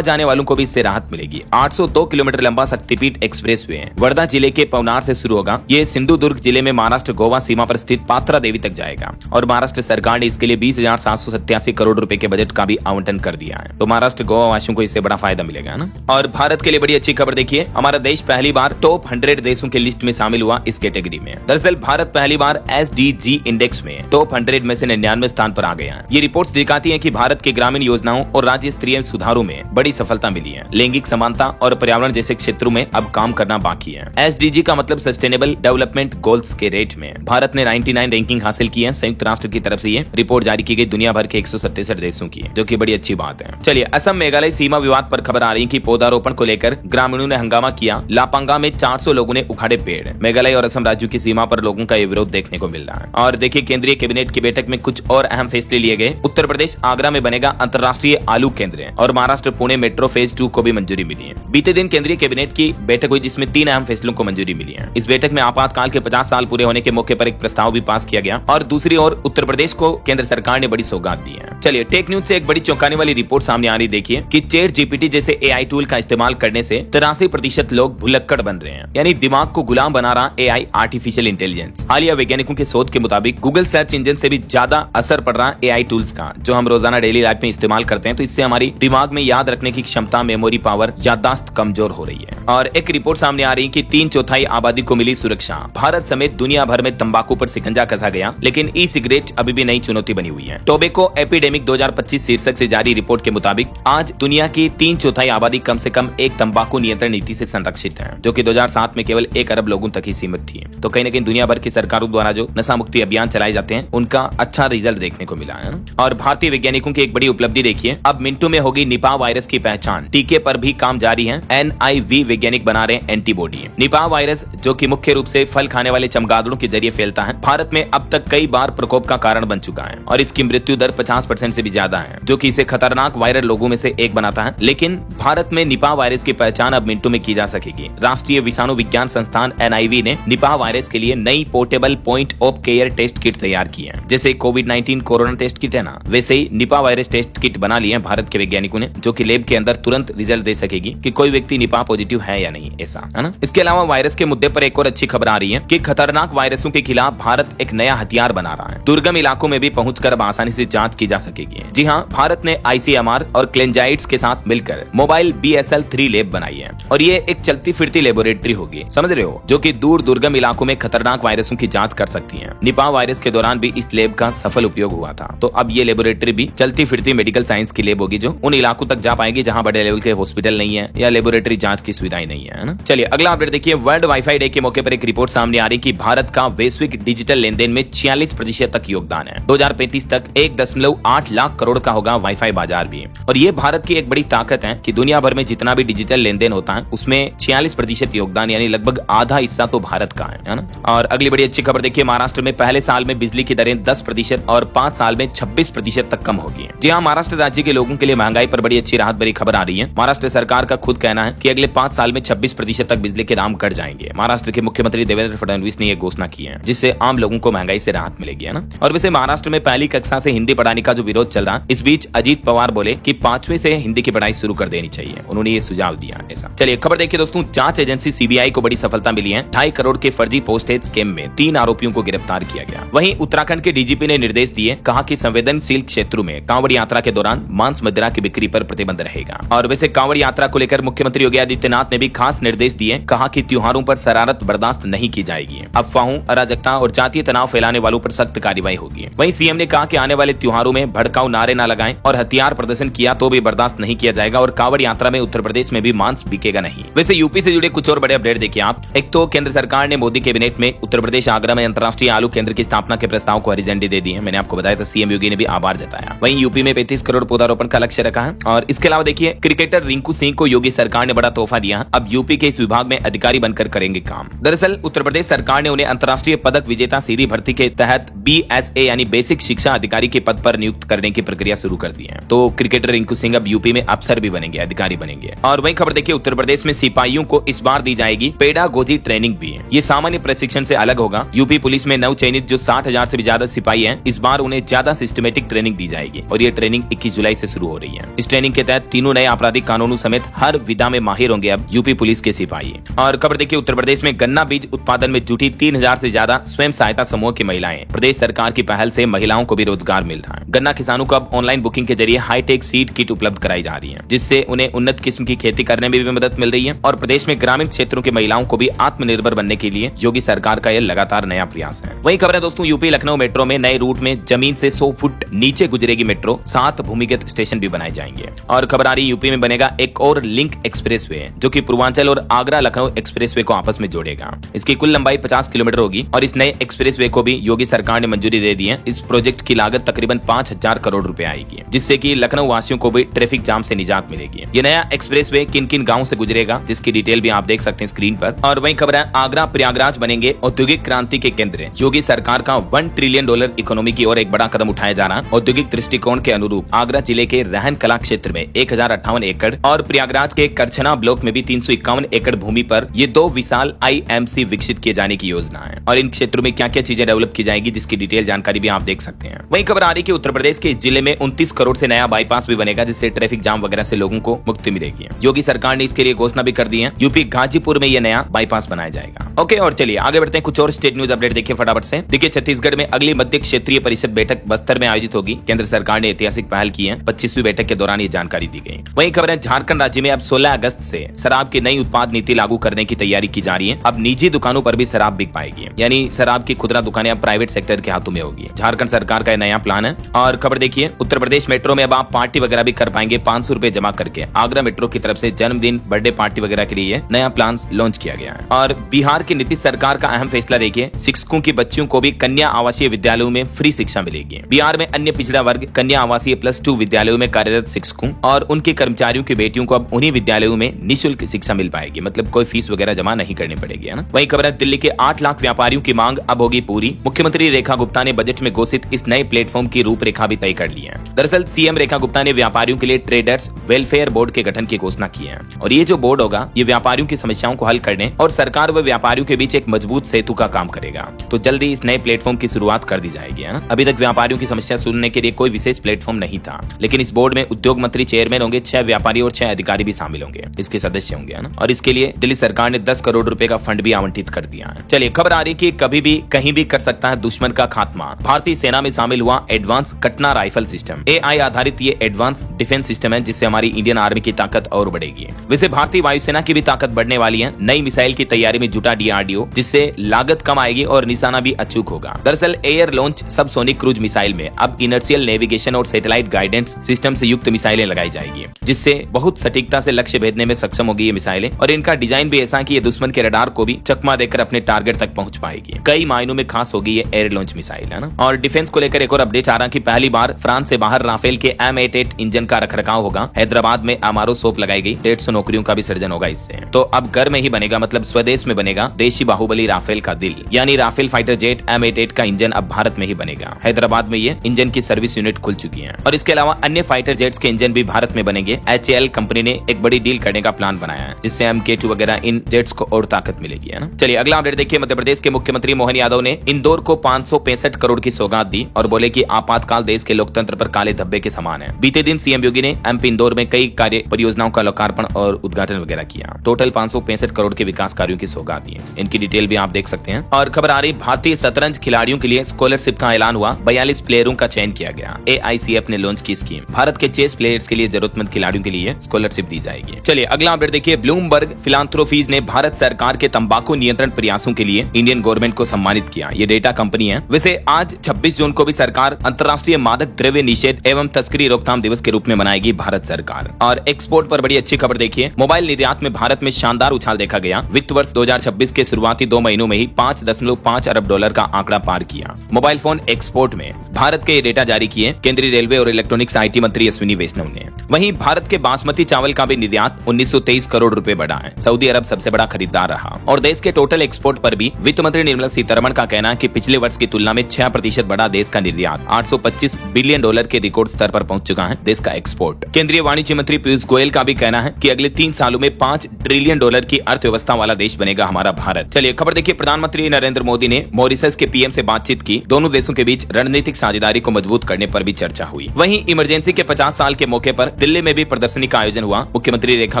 जाने वालों को भी इससे राहत मिलेगी। 802 किलोमीटर लंबा शक्तिपीठ एक्सप्रेसवे वर्धा जिले के पवनार से शुरू होगा। ये सिंधुदुर्ग जिले में महाराष्ट्र गोवा सीमा पर स्थित पात्रा देवी तक जाएगा और महाराष्ट्र सरकार ने इसके लिए 20,787 करोड़ रुपए के बजट का भी आवंटन कर दिया है। तो महाराष्ट्र गोवा वासियों को इससे बड़ा फायदा मिलेगा ना। और भारत के लिए बड़ी अच्छी खबर देखिए, हमारा देश पहली बार टॉप 100 देशों की लिस्ट में शामिल हुआ इस कैटेगरी में। दरअसल भारत पहली बार SDG इंडेक्स में टॉप 100 में से 99 स्थान पर आ गया है। ये रिपोर्ट दिखाती है कि भारत के ग्रामीण योजनाओं और राज्य स्तरीय सुधारों में बड़ी सफलता मिली है। लैंगिक समानता और पर्यावरण जैसे क्षेत्रों में अब काम करना बाकी है। SDG का मतलब सस्टेनेबल डेवलपमेंट गोल्स के रेट में भारत ने 99 रैंकिंग हासिल की है। संयुक्त राष्ट्र की तरफ से ये रिपोर्ट जारी की गई दुनिया भर के 167 देशों की, जो कि बड़ी अच्छी बात है। चलिए, असम मेघालय सीमा विवाद पर खबर आ रही है कि पौधारोपण को लेकर ग्रामीणों ने हंगामा किया। लापांगा में 400 लोगों ने उखाड़े पेड़। मेघालय और असम राज्यों की सीमा पर लोगों का ये विरोध देखने को मिल रहा है। और देखिए, केंद्रीय कैबिनेट की बैठक में कुछ और अहम फैसले लिए गए। उत्तर प्रदेश आगरा में बनेगा अंतर्राष्ट्रीय आलू केंद्र और महाराष्ट्र पुणे मेट्रो फेज 2 को भी मंजूरी मिली है। बीते दिन केंद्रीय कैबिनेट की बैठक हुई जिसमें 3 अहम फैसलों को मंजूरी मिली है। इस बैठक में आपातकाल के 50 साल पूरे होने के मौके पर एक प्रस्ताव भी पास किया गया और दूसरी ओर उत्तर प्रदेश को केंद्र सरकार ने बड़ी सौगात दी है। चलिए, टेक न्यूज से एक बड़ी चौंकाने वाली रिपोर्ट सामने आ रही। देखिए कि चैट जीपीटी जैसे AI टूल का इस्तेमाल करने से 83% लोग भुलक्कड़ बन रहे हैं, यानी दिमाग को गुलाम बना रहा AI आर्टिफिशियल इंटेलिजेंस। हालिया वैज्ञानिकों के शोध के मुताबिक गूगल सर्च इंजन से भी ज्यादा असर पड़ रहा AI टूल्स का, जो हम रोजाना डेली लाइफ में इस्तेमाल करते हैं। तो इससे हमारी दिमाग में याद रखने की क्षमता, मेमोरी पावर, याददाश्त कमजोर हो रही है। और एक रिपोर्ट सामने आ रही है कि 3/4 आबादी को मिली सुरक्षा। भारत समेत दुनिया भर में तंबाकू पर शिकंजा कसा गया, लेकिन ई सिगरेट अभी भी नई चुनौती बनी हुई है। टोबैको एपिडेमिक 2025 शीर्षक से जारी रिपोर्ट के मुताबिक आज दुनिया की 3/4 आबादी कम से कम एक तंबाकू नियंत्रण नीति से संरक्षित है, जो कि 2007 में केवल 1 अरब लोगों तक ही सीमित थी। तो कहीं न कहीं दुनिया भर की सरकारों द्वारा जो नशा मुक्ति अभियान चलाए जाते हैं, उनका अच्छा रिजल्ट देखने को मिला है। और भारतीय वैज्ञानिकों की एक बड़ी उपलब्धि देखिए, अब मिनटों में होगी निपाह वायरस की पहचान। टीके पर भी काम जारी है। NIV वैज्ञानिक बना रहे एंटीबॉडी। निपाह वायरस, जो कि मुख्य रूप से फल खाने वाले चमगादड़ों के जरिए फैलता है, भारत में अब तक कई बार प्रकोप का कारण बन चुका है और इसकी मृत्यु दर 50% से भी ज्यादा है, जो कि इसे खतरनाक वायरल लोगों में से एक बनाता है। लेकिन भारत में निपाह वायरस की पहचान अब मिनटों में की जा सकेगी। राष्ट्रीय विषाणु विज्ञान संस्थान NIV ने निपाह वायरस के लिए नई portable point of care test kit तैयार की है। जैसे कोविड-19 कोरोना टेस्ट किट है ना, वैसे ही निपाह वायरस टेस्ट किट बना ली है भारत के वैज्ञानिकों ने, जो कि लैब के अंदर तुरंत रिजल्ट दे सकेगी कि कोई व्यक्ति निपाह पॉजिटिव है या नहीं, ऐसा है ना। इसके अलावा वायरस के मुद्दे पर एक और अच्छी खबर आ रही है कि खतरनाक वायरसों के खिलाफ भारत एक नया हथियार बना रहा है। दुर्गम इलाकों में भी पहुंचकर अब आसानी से जांच की जा सकेगी। जी हाँ, भारत ने ICMR और क्लेंजाइट्स के साथ मिलकर मोबाइल BSL-3 लैब बनाई है और ये एक चलती फिरती लेबोरेटरी होगी, समझ रहे हो, जो कि दूर दुर्गम इलाकों में खतरनाक वायरसों की जांच कर सकती है। निपाह वायरस के दौरान भी इस लैब का सफल उपयोग हुआ था। तो अब ये लेबोरेटरी भी चलती फिरती मेडिकल साइंस की लैब होगी, जो उन इलाकों तक जा पाएगी जहां बड़े लेवल के हॉस्पिटल नहीं है या लेबोरेटरी जांच की सुविधाएं नहीं है ना। चलिए, अगला अपडेट देखिए। वर्ल्ड वाईफाई डे के मौके पर एक रिपोर्ट सामने आ रही कि भारत का वैश्विक डिजिटल लेनदेन में 46% तक योगदान है। 2035 तक 1.8 लाख करोड़ का होगा वाईफाई बाजार भी। और ये भारत की एक बड़ी ताकत है कि दुनिया भर में जितना भी डिजिटल लेनदेन होता है, उसमें 46% योगदान, यानी लगभग आधा हिस्सा तो भारत का है ना। और अगली बड़ी अच्छी खबर देखिए, महाराष्ट्र में पहले साल में बिजली की दरें 10% और 5 साल में 26% तक कम होगी। जी हाँ, महाराष्ट्र राज्य के लोगों के लिए महंगाई पर बड़ी अच्छी राहत भरी खबर आ रही है। महाराष्ट्र सरकार का खुद कहना है कि अगले 5 साल में 26% तक बिजली के दाम घट जाएंगे। महाराष्ट्र के मुख्यमंत्री देवेंद्र फडणवीस ने यह घोषणा की है, जिससे आम लोगों को महंगाई से राहत मिलेगी, है ना। और वैसे महाराष्ट्र में पहली कक्षा से हिंदी पढ़ाने का जो विरोध चल रहा है, इस बीच अजीत पवार बोले कि 5वीं से हिंदी की पढ़ाई शुरू कर देनी चाहिए। उन्होंने ये सुझाव दिया ऐसा। चलिए, खबर देखिए दोस्तों, जांच एजेंसी CBI को बड़ी सफलता मिली है। 2.5 करोड़ के फर्जी पोस्टेज स्कैम में 3 आरोपियों को गिरफ्तार किया गया। वहीं उत्तराखंड के DGP ने निर्देश दिए, कहा कि संवेदनशील क्षेत्रों में कांवड़ यात्रा के दौरान मांस मदिरा की बिक्री पर प्रतिबंध रहेगा। और वैसे कांवड़ यात्रा को लेकर मुख्यमंत्री योगी आदित्यनाथ ने भी खास निर्देश दिए, कहा कि त्योहारों पर शरारत बर्दाश्त नहीं की जाएगी। अफवाहों, अराजकता और जातीय तनाव फैलाने वालों पर सख्त कार्रवाई होगी। वहीं CM ने कहा कि आने वाले त्योहारों में भड़काऊ नारे न लगाएं और हथियार प्रदर्शन किया तो भी बर्दाश्त नहीं किया जाएगा। और कांवड़ यात्रा में उत्तर प्रदेश में भी मांस बिकेगा नहीं। वैसे यूपी से जुड़े कुछ और बड़े अपडेट देखिए आप। एक तो केंद्र सरकार ने मोदी कैबिनेट में उत्तर प्रदेश आगरा में अंतर्राष्ट्रीय आलू केंद्र की स्थापना के प्रस्ताव को हरी झंडी दे दी है। मैंने आपको बताया था, CM योगी ने भी आभार जताया। वहीं यूपी में 35 करोड़ पौधारोपण का लक्ष्य रखा है। और इसके अलावा देखिए, क्रिकेटर रिंकू सिंह को योगी सरकार ने बड़ा तोहफा दिया। अब यूपी के इस विभाग में अधिकारी बनकर करेंगे काम। दरअसल उत्तर प्रदेश सरकार ने उन्हें अंतर्राष्ट्रीय पदक विजेता सीधी भर्ती के तहत BSA यानी बेसिक शिक्षा अधिकारी के पद पर नियुक्त करने की प्रक्रिया शुरू कर दी है। तो क्रिकेटर रिंकू सिंह अब यूपी में अफसर भी बनेंगे, अधिकारी बनेंगे। और वही खबर देखिए, उत्तर प्रदेश में सिपाहियों को इस बार दी जाएगी पेडागोजी ट्रेनिंग भी। ये सामान्य प्रशिक्षण से अलग होगा। यूपी पुलिस में नव चयनित जो 60,000 से भी ज्यादा सिपाही हैं, इस बार उन्हें उन्हें ज्यादा सिस्टमेटिक ट्रेनिंग दी जाएगी और ये ट्रेनिंग 21 जुलाई से शुरू हो रही है। इस ट्रेनिंग के तहत तीनों नए आपराधिक कानूनों समेत हर विधा में माहिर होंगे अब यूपी पुलिस के सिपाही। और खबर देखिए, उत्तर प्रदेश में गन्ना बीज उत्पादन में जुटी 3000 से ज्यादा स्वयं सहायता समूह की महिलाएं। प्रदेश सरकार की पहल से महिलाओं को भी रोजगार मिल रहा है। गन्ना किसानों को अब ऑनलाइन बुकिंग के जरिए हाईटेक सीड किट उपलब्ध कराई जा रही है, जिससे उन्हें उन्नत किस्म की खेती करने में भी मदद मिल रही है। और प्रदेश में ग्रामीण क्षेत्रों की महिलाओं को भी आत्मनिर्भर बनने के लिए योगी सरकार का यह लगातार नया प्रयास है। वही खबर है दोस्तों, यूपी लखनऊ मेट्रो में नए रूट में जमीन से 100 फुट नीचे गुजरेगी मेट्रो, 7 भूमिगत स्टेशन भी बनाए जाएंगे। और खबर आ रही, यूपी में बनेगा एक और लिंक एक्सप्रेसवे जो कि पूर्वांचल और आगरा लखनऊ एक्सप्रेसवे को आपस में जोड़ेगा। इसकी कुल लंबाई 50 किलोमीटर होगी और इस नए एक्सप्रेसवे को भी योगी सरकार ने मंजूरी दे दी है। इस प्रोजेक्ट की लागत तकरीबन 5000 करोड़ रुपए आएगी, जिससे कि लखनऊ वासियों को भी ट्रैफिक जाम से निजात मिलेगी। ये नया एक्सप्रेसवे किन किन गाँव से गुजरेगा, जिसकी डिटेल भी आप देख सकते हैं स्क्रीन पर। और वही खबर है, आगरा प्रयागराज बनेंगे औद्योगिक क्रांति के केंद्र। योगी सरकार का $1 ट्रिलियन इकोनॉमी की ओर एक बड़ा कदम उठाया जा रहा है। औद्योगिक दृष्टिकोण के अनुरूप आगरा जिले के रहन कला क्षेत्र में 1058 एकड़ और प्रयागराज के करछना ब्लॉक में भी 351 एकड़ भूमि पर ये 2 विशाल IMC विकसित किए जाने की योजना है। और इन क्षेत्रों में क्या क्या चीजें डेवलप की जाएगी, जिसकी डिटेल जानकारी भी आप देख सकते हैं। वही खबर आ रही कि उत्तर प्रदेश के इस जिले में 29 करोड़ से नया बाईपास भी बनेगा, जिससे ट्रैफिक जाम वगैरह से लोगों को मुक्ति मिलेगी। योगी सरकार ने इसके लिए घोषणा भी कर दी है। यूपी गाजीपुर में यह नया बाईपास बनाया जाएगा। ओके, और चलिए आगे बढ़ते हैं। कुछ और स्टेट न्यूज अपडेट देखिए फटाफट से। देखिए, छत्तीसगढ़ में अगली मध्य क्षेत्रीय परिषद बैठक बस्तर में आयोजित होगी। केंद्र सरकार ने ऐतिहासिक पहल की है। 25वीं बैठक के दौरान ये जानकारी दी गई। वही खबर है, झारखंड राज्य में अब 16 अगस्त से शराब की नई उत्पाद नीति लागू करने की तैयारी की जा रही है। अब निजी दुकानों पर भी शराब बिक पाएगी, यानी शराब की खुदरा दुकानें अब प्राइवेट सेक्टर के हाथों में होगी। झारखंड सरकार का नया प्लान है। और खबर देखिए, उत्तर प्रदेश मेट्रो में अब आप पार्टी वगैरह भी कर पाएंगे 500 रुपए जमा करके। आगरा मेट्रो की तरफ से जन्मदिन, बर्थडे पार्टी वगैरह के लिए नया प्लान लॉन्च किया गया है। और बिहार की नीतीश सरकार का अहम फैसला देखिए, शिक्षकों की बच्चियों को भी कन्या आवासीय विद्यालयों में फ्री शिक्षा मिलेगी। बिहार में अन्य पिछड़ा वर्ग कन्या आवासीय +2 विद्यालयों में कार्यरत शिक्षकों और उनके कर्मचारियों की बेटियों को अब उन्हीं विद्यालयों में निःशुल्क शिक्षा मिल पाएगी, मतलब कोई फीस वगैरह जमा नहीं करनी पड़ेगी, है ना। वही खबर है, दिल्ली के 8 लाख व्यापारियों की मांग अब होगी पूरी। मुख्यमंत्री रेखा गुप्ता ने बजट में घोषित इस नए प्लेटफॉर्म की रूपरेखा भी तय कर ली है। दरअसल सीएम रेखा गुप्ता ने व्यापारियों के लिए ट्रेडर्स वेलफेयर बोर्ड के गठन की घोषणा की है। और ये जो बोर्ड होगा, ये व्यापारियों की समस्याओं को हल करने और सरकार व व्यापारियों के बीच एक मजबूत सेतु का काम करेगा। तो जल्दी इस नए प्लेटफॉर्म की शुरुआत कर दी जाएगी, है ना। अभी तक व्यापारियों की समस्या सुनने के लिए कोई विशेष प्लेटफॉर्म नहीं था, लेकिन इस बोर्ड में उद्योग मंत्री चेयरमैन होंगे, 6 व्यापारी और 6 अधिकारी भी शामिल होंगे, इसके सदस्य होंगे, है ना। और इसके लिए दिल्ली सरकार ने 10 करोड़ रुपए का फंड भी आवंटित कर दिया है। चलिए, खबर आ रही कि कभी भी कहीं भी कर सकता है दुश्मन का खात्मा। भारतीय सेना में शामिल हुआ एडवांस कटना राइफल सिस्टम। AI आधारित ये एडवांस डिफेंस सिस्टम है, जिससे हमारी इंडियन आर्मी की ताकत और बढ़ेगी। वैसे भारतीय वायुसेना की भी ताकत बढ़ने वाली है। नई मिसाइल की तैयारी में जुटा DRDO, जिससे लागत कम आएगी और निशाना भी अचूक होगा। दरअसल air launch subsonic cruise missile में अब इनर्शियल नेविगेशन और सैटेलाइट गाइडेंस सिस्टम से युक्त मिसाइलें लगाई जाएगी, जिससे बहुत सटीकता से लक्ष्य भेदने में सक्षम होगी ये मिसाइलें। और इनका डिजाइन भी ऐसा कि ये दुश्मन के रडार को भी चकमा देकर अपने टारगेट तक पहुंच पाएगी। कई मायनों में खास होगी ये एयर लॉन्च मिसाइल, है ना। और डिफेंस को लेकर एक और अपडेट आ रहा कि पहली बार फ्रांस से बाहर राफेल के M88 इंजन का रखरखाव होगा। हैदराबाद में अमारो सोप लगाई गई, 150 नौकरियों का भी सृजन होगा इससे। तो अब घर में ही बनेगा, मतलब स्वदेश में बनेगा देशी बाहुबली राफेल का दिल, यानी राफेल फाइटर जेट M88 का इंजन अब भारत में ही बनेगा। हैदराबाद में ये इंजन की सर्विस यूनिट खुल चुकी है। और इसके अलावा अन्य फाइटर जेट्स के इंजन भी भारत में बनेंगे। HAL कंपनी ने एक बड़ी डील करने का प्लान बनाया है, जिससे MK2 वगैरह इन जेट्स को और ताकत मिलेगी, है ना। चलिए अगला अपडेट देखिए। मध्य प्रदेश के मुख्यमंत्री मोहन यादव ने इंदौर को 565 करोड़ की सौगात दी और बोले कि आपातकाल देश के लोकतंत्र पर काले धब्बे के समान है। बीते दिन सीएम योगी ने MP इंदौर में कई कार्य परियोजनाओं का लोकार्पण और उद्घाटन वगैरह किया। टोटल 565 करोड़ के विकास कार्यों की सौगात दी। इनकी डिटेल भी आप देख सकते हैं। और खबर आ रही, भारतीय शतरंज खिलाड़ियों के लिए स्कॉलरशिप का ऐलान हुआ। 42 प्लेयरों का चयन किया गया। AICF ने लॉन्च की स्कीम। भारत के चेस प्लेयर्स के लिए जरूरतमंद खिलाड़ियों के लिए स्कॉलरशिप दी जाएगी। चलिए अगला अपडेट देखिए। ब्लूमबर्ग फिलांथ्रोफीज ने भारत सरकार के तंबाकू नियंत्रण प्रयासों के लिए इंडियन गवर्नमेंट को सम्मानित किया। ये डेटा कंपनी है। वैसे आज 26 जून को भी सरकार अंतर्राष्ट्रीय मादक द्रव्य निषेध एवं तस्करी रोकथाम दिवस के रूप में मनाएगी भारत सरकार। और एक्सपोर्ट पर बड़ी अच्छी खबर देखिए। मोबाइल निर्यात में भारत में शानदार उछाल देखा गया। वित्त वर्ष 2026 के शुरुआती 2 महीनों में ही $5.5 अरब का आंकड़ा पार किया। मोबाइल फोन एक्सपोर्ट में भारत के डेटा जारी किए केंद्रीय रेलवे और इलेक्ट्रॉनिक्स IT मंत्री अश्विनी वैष्णव ने। वहीं भारत के बासमती चावल का भी निर्यात 1923 करोड़ रुपए बढ़ा है। सऊदी अरब सबसे बड़ा खरीदार रहा। और देश के टोटल एक्सपोर्ट पर भी वित्त मंत्री निर्मला सीतारमण का कहना है कि पिछले वर्ष की तुलना में 6% बढ़ा देश का निर्यात। $825 बिलियन के रिकॉर्ड स्तर पर पहुंच चुका है देश का एक्सपोर्ट। केंद्रीय वाणिज्य मंत्री पीयूष गोयल का भी कहना है कि अगले 3 सालों में $5 ट्रिलियन की अर्थव्यवस्था वाला देश बनेगा हमारा भारत। चलिए खबर देखिए। प्रधानमंत्री नरेंद्र मोदी ने मॉरिशस के PM से बातचीत की। दोनों देशों के बीच रणनीतिक साझेदारी को मजबूत करने पर भी चर्चा हुई। वहीं इमरजेंसी के 50 साल के मौके पर दिल्ली में भी प्रदर्शनी का आयोजन हुआ। मुख्यमंत्री रेखा